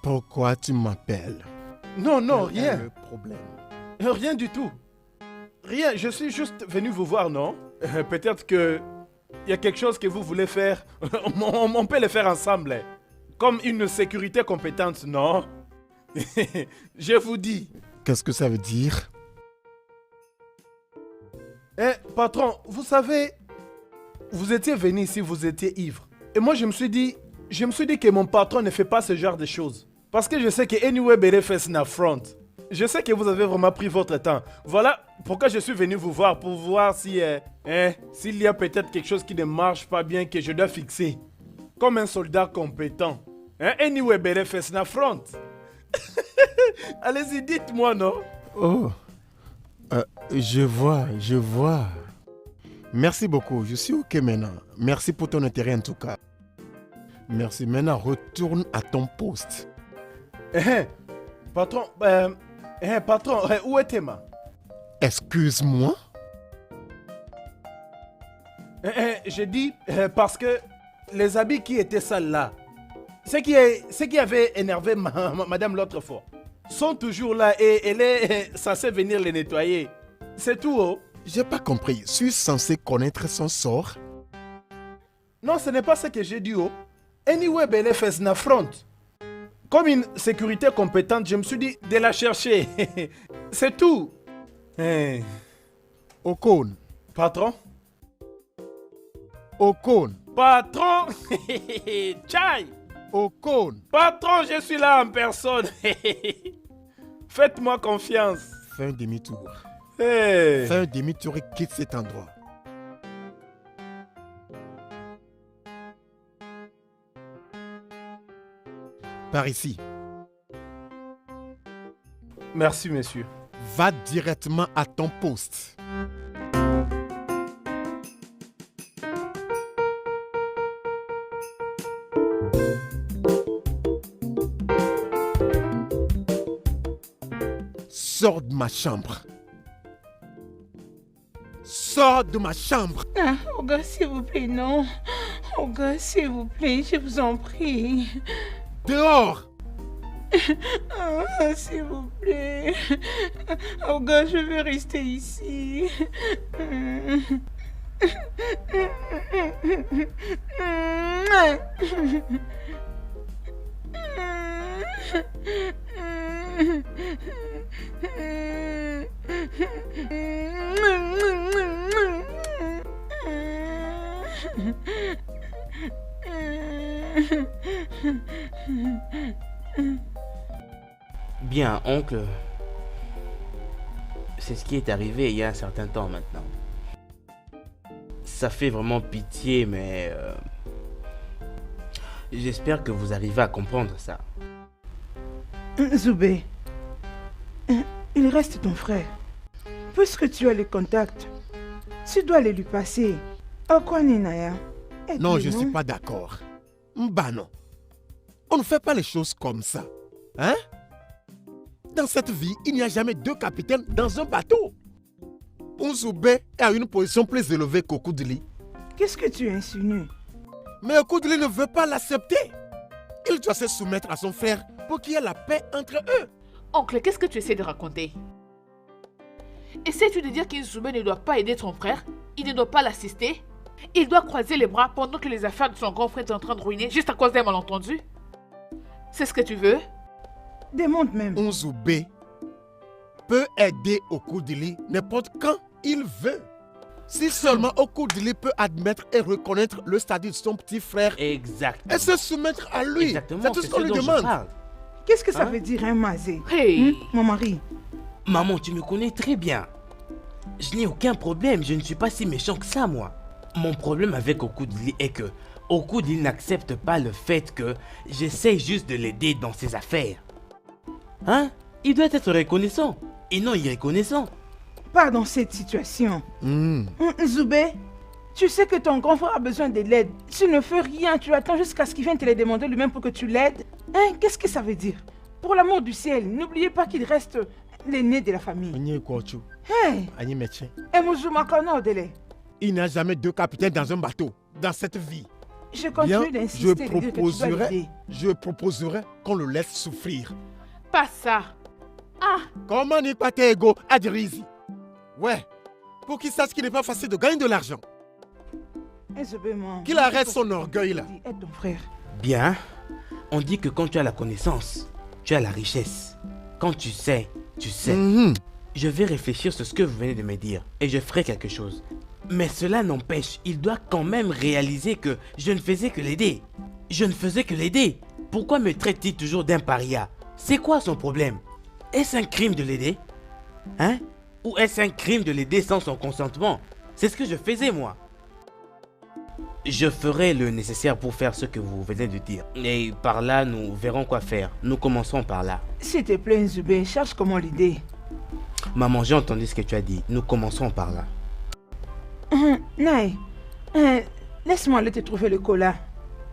Pourquoi tu m'appelles? Non, non, Quel est rien. le problème? Rien du tout. Rien, je suis juste venu vous voir, non? Peut-être que il y a quelque chose que vous voulez faire. On peut le faire ensemble. Comme une sécurité compétente, non? Je vous dis. Qu'est-ce que ça veut dire? Patron, vous savez, vous étiez venu ici, vous étiez ivre. Et moi, je me suis dit que mon patron ne fait pas ce genre de choses. Parce que je sais que anyway, BDFS n'affronte. Je sais que vous avez vraiment pris votre temps. Voilà pourquoi je suis venu vous voir, pour voir si, s'il y a peut-être quelque chose qui ne marche pas bien que je dois fixer. Comme un soldat compétent. Anyway, BDFS n'affronte. Allez-y, dites-moi, non? Oh, je vois. Merci beaucoup, je suis ok maintenant. Merci pour ton intérêt en tout cas. Merci, maintenant retourne à ton poste. Patron, patron, où est Emma? Excuse-moi? J'ai dit parce que les habits qui étaient sales là, ce qui avait énervé madame l'autre fois, sont toujours là et elle est censée venir les nettoyer. C'est tout, oh. J'ai pas compris. Suis censé connaître son sort? Non, ce n'est pas ce que j'ai dit, oh. Anyway, BLFS n'affronte. Comme une sécurité compétente, je me suis dit de la chercher. C'est tout. Okon. Patron? Okon. Patron? Tchai! Okon. Patron, je suis là en personne. Faites-moi confiance. Fais un demi-tour. Hey. Fais un demi-tour et quitte cet endroit. Par ici. Merci, monsieur. Va directement à ton poste. Sors de ma chambre. Sors de ma chambre. Ah, Oga, s'il vous plaît, non. Oga, s'il vous plaît, je vous en prie. Dehors. Ah, s'il vous plaît. Oh gars, je vais rester ici. Bien, oncle. C'est ce qui est arrivé il y a un certain temps maintenant. Ça fait vraiment pitié, mais... j'espère que vous arrivez à comprendre ça. Zoubé, il reste ton frère. Puisque tu as les contacts, tu dois les lui passer. Oh quoi, Ninaya? Non, je ne suis pas d'accord. Bah non. On ne fait pas les choses comme ça. Hein? Dans cette vie, il n'y a jamais deux capitaines dans un bateau. Unzoubé est à une position plus élevée qu'Okudili. Qu'est-ce que tu insinues? Mais Okudili ne veut pas l'accepter. Il doit se soumettre à son frère pour qu'il y ait la paix entre eux. Oncle, qu'est-ce que tu essaies de raconter? Essaies-tu de dire qu'Inzoubé ne doit pas aider son frère? Il ne doit pas l'assister? Il doit croiser les bras pendant que les affaires de son grand frère sont en train de ruiner juste à cause d'un malentendu? C'est ce que tu veux? Démontre même. Unzoubé peut aider Okudili n'importe quand il veut. Si seulement Okudili peut admettre et reconnaître le statut de son petit frère Exactement. et se soumettre à lui. Exactement, C'est tout ce qu'on lui dont je demande. parle. Qu'est-ce que ça Hein? veut dire, hein, Mazé? Hey! Mon mari. Maman, tu me connais très bien. Je n'ai aucun problème, je ne suis pas si méchant que ça, moi. Mon problème avec Okudili est que Okudili n'accepte pas le fait que j'essaie juste de l'aider dans ses affaires. Hein? Il doit être reconnaissant et non irreconnaissant. Pas dans cette situation. Zoubé, tu sais que ton grand frère a besoin de l'aide. Tu ne fais rien, tu attends jusqu'à ce qu'il vienne te les demander lui-même pour que tu l'aides. Hein? Qu'est-ce que ça veut dire? Pour l'amour du ciel, n'oubliez pas qu'il reste l'aîné de la famille. Hey! Et Mouzouma Konodele, Il n'y a jamais deux capitaines dans un bateau, dans cette vie. je Bien, continue d'insister de dire que tu dois l'aider. je proposerai qu'on le laisse souffrir. Pas ça! Ah! Comment n'y pas ego Adirizi? Ouais, pour qu'il sache qu'il n'est pas facile de gagner de l'argent. Eh, Zoubé, moi, Qu'il arrête son orgueil là. aide ton frère. Bien, on dit que quand tu as la connaissance, tu as la richesse. Quand tu sais, tu sais. Je vais réfléchir sur ce que vous venez de me dire et je ferai quelque chose. Mais cela n'empêche, il doit quand même réaliser que je ne faisais que l'aider. Je ne faisais que l'aider. Pourquoi me traite-t-il toujours d'un paria? C'est quoi son problème? Est-ce un crime de l'aider? Hein? Ou est-ce un crime de l'aider sans son consentement? C'est ce que je faisais moi. Je ferai le nécessaire pour faire ce que vous venez de dire. Et par là, nous verrons quoi faire. Nous commencerons par là. S'il te plaît, Zoubé, cherche comment l'aider. Maman, j'ai entendu ce que tu as dit. Nous commencerons par là. Naï, laisse-moi aller te trouver le cola.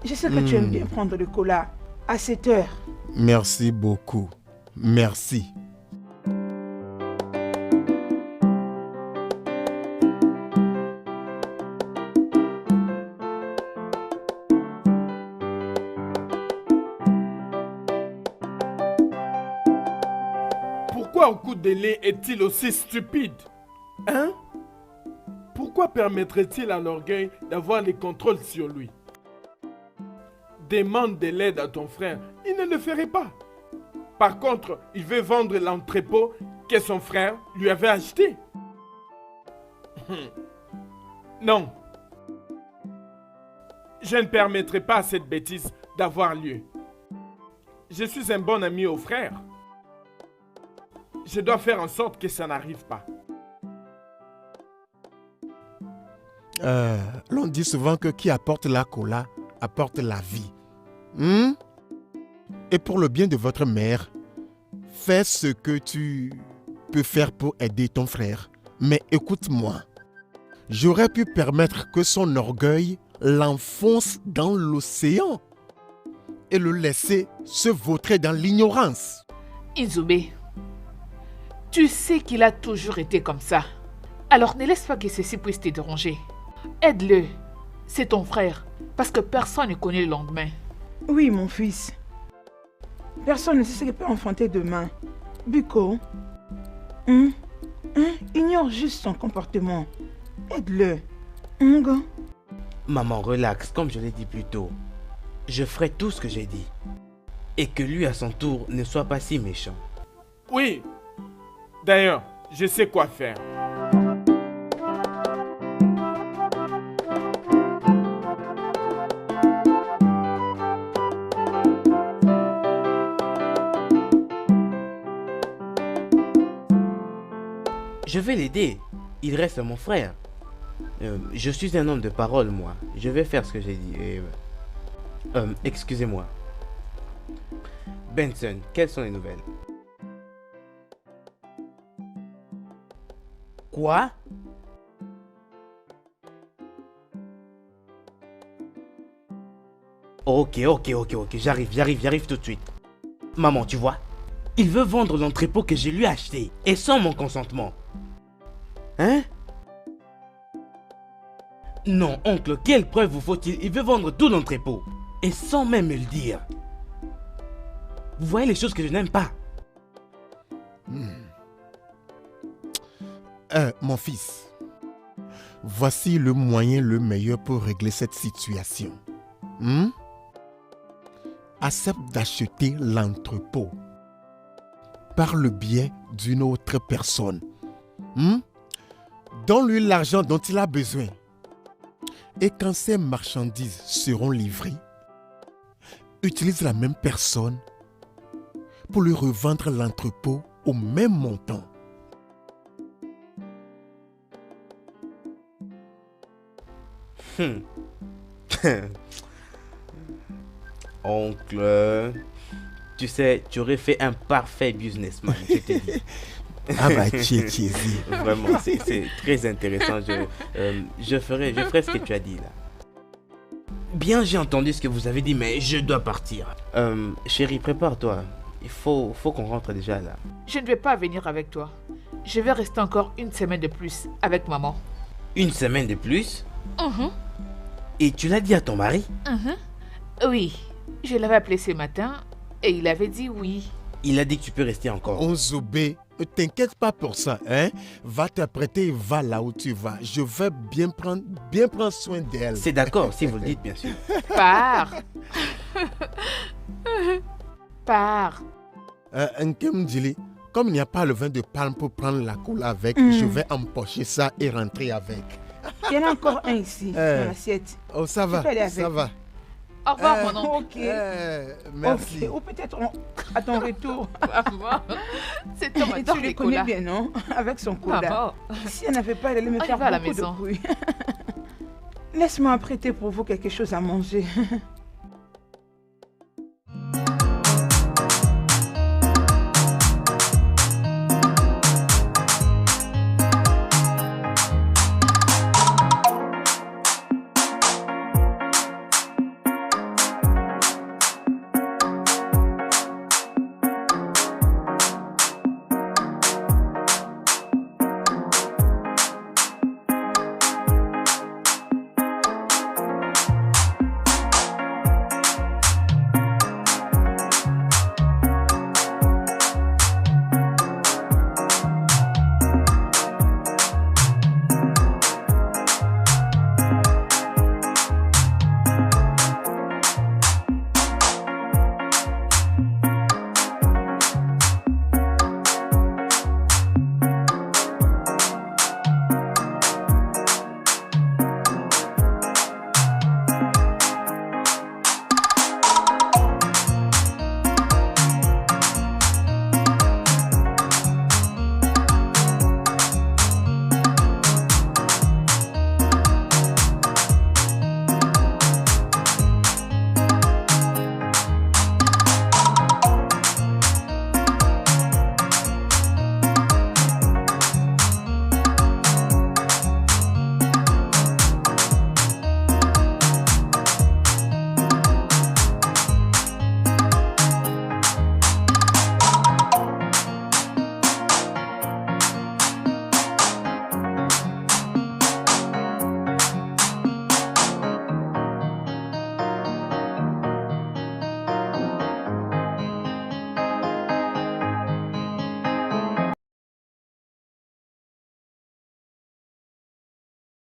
Je sais que tu aimes bien prendre le cola à 7 heures. Merci beaucoup. Merci. Pourquoi Okudili est-il aussi stupide? Hein? Pourquoi permettrait-il à l'orgueil d'avoir les contrôles sur lui? Demande de l'aide à ton frère, il ne le ferait pas. Par contre, il veut vendre l'entrepôt que son frère lui avait acheté. Non. Je ne permettrai pas à cette bêtise d'avoir lieu. Je suis un bon ami au frère. Je dois faire en sorte que ça n'arrive pas. L'on dit souvent que qui apporte la cola apporte la vie. Et pour le bien de votre mère, fais ce que tu peux faire pour aider ton frère. Mais écoute-moi, j'aurais pu permettre que son orgueil l'enfonce dans l'océan et le laisser se vautrer dans l'ignorance. Inzoubé, tu sais qu'il a toujours été comme ça. Alors ne laisse pas que ceci puisse te déranger. Aide-le. C'est ton frère. Parce que personne ne connaît le lendemain. Oui, mon fils. Personne ne sait ce qu'il peut enfanter demain. Buko, ignore juste son comportement. Aide-le. Gars. Maman, relax, comme je l'ai dit plus tôt. Je ferai tout ce que j'ai dit. Et que lui, à son tour, ne soit pas si méchant. Oui. D'ailleurs, je sais quoi faire. Je vais l'aider. Il reste mon frère. Je suis un homme de parole, moi. Je vais faire ce que j'ai dit. Excusez-moi. Benson, quelles sont les nouvelles? Quoi? Ok, j'arrive tout de suite. Maman, tu vois? Il veut vendre l'entrepôt que je lui ai acheté, et sans mon consentement. Hein? Non, oncle, quelle preuve vous faut-il? Il veut vendre tout l'entrepôt, et sans même me le dire. Vous voyez les choses que je n'aime pas. Mon fils, voici le moyen le meilleur pour régler cette situation. Accepte d'acheter l'entrepôt par le biais d'une autre personne. Donne-lui l'argent dont il a besoin. Et quand ces marchandises seront livrées, utilise la même personne pour lui revendre l'entrepôt au même montant. Oncle, tu sais, tu aurais fait un parfait businessman, je te dis. Ah bah, tiens. Vraiment, c'est très intéressant. Je ferai ce que tu as dit là. Bien, j'ai entendu ce que vous avez dit, mais je dois partir. Chérie, prépare-toi. Il faut qu'on rentre déjà là. Je ne vais pas venir avec toi. Je vais rester encore une semaine de plus avec maman. Une semaine de plus? Et tu l'as dit à ton mari? Oui, je l'avais appelé ce matin et il avait dit oui. Il a dit que tu peux rester encore. Onzobé, ne t'inquiète pas pour ça, hein? Va t'apprêter et va là où tu vas. Je vais bien prendre soin d'elle. C'est d'accord, si vous le dites, bien sûr. Pars. Pars. Nkem Djili, comme il n'y a pas le vin de palme pour prendre la cola avec, je vais empocher ça et rentrer avec. Il y en a encore un ici, dans l'assiette. Oh, ça va, ça va. Au revoir, mon oncle. Ok. Merci. Ok. Ou peut-être à ton retour. Maman, cet homme Et adore tu le les connais colas. bien, non? Avec son cola. Maman. Si elle n'avait pas, elle allait me On y faire va à la beaucoup de maison. bruit. Laisse-moi apprêter pour vous quelque chose à manger.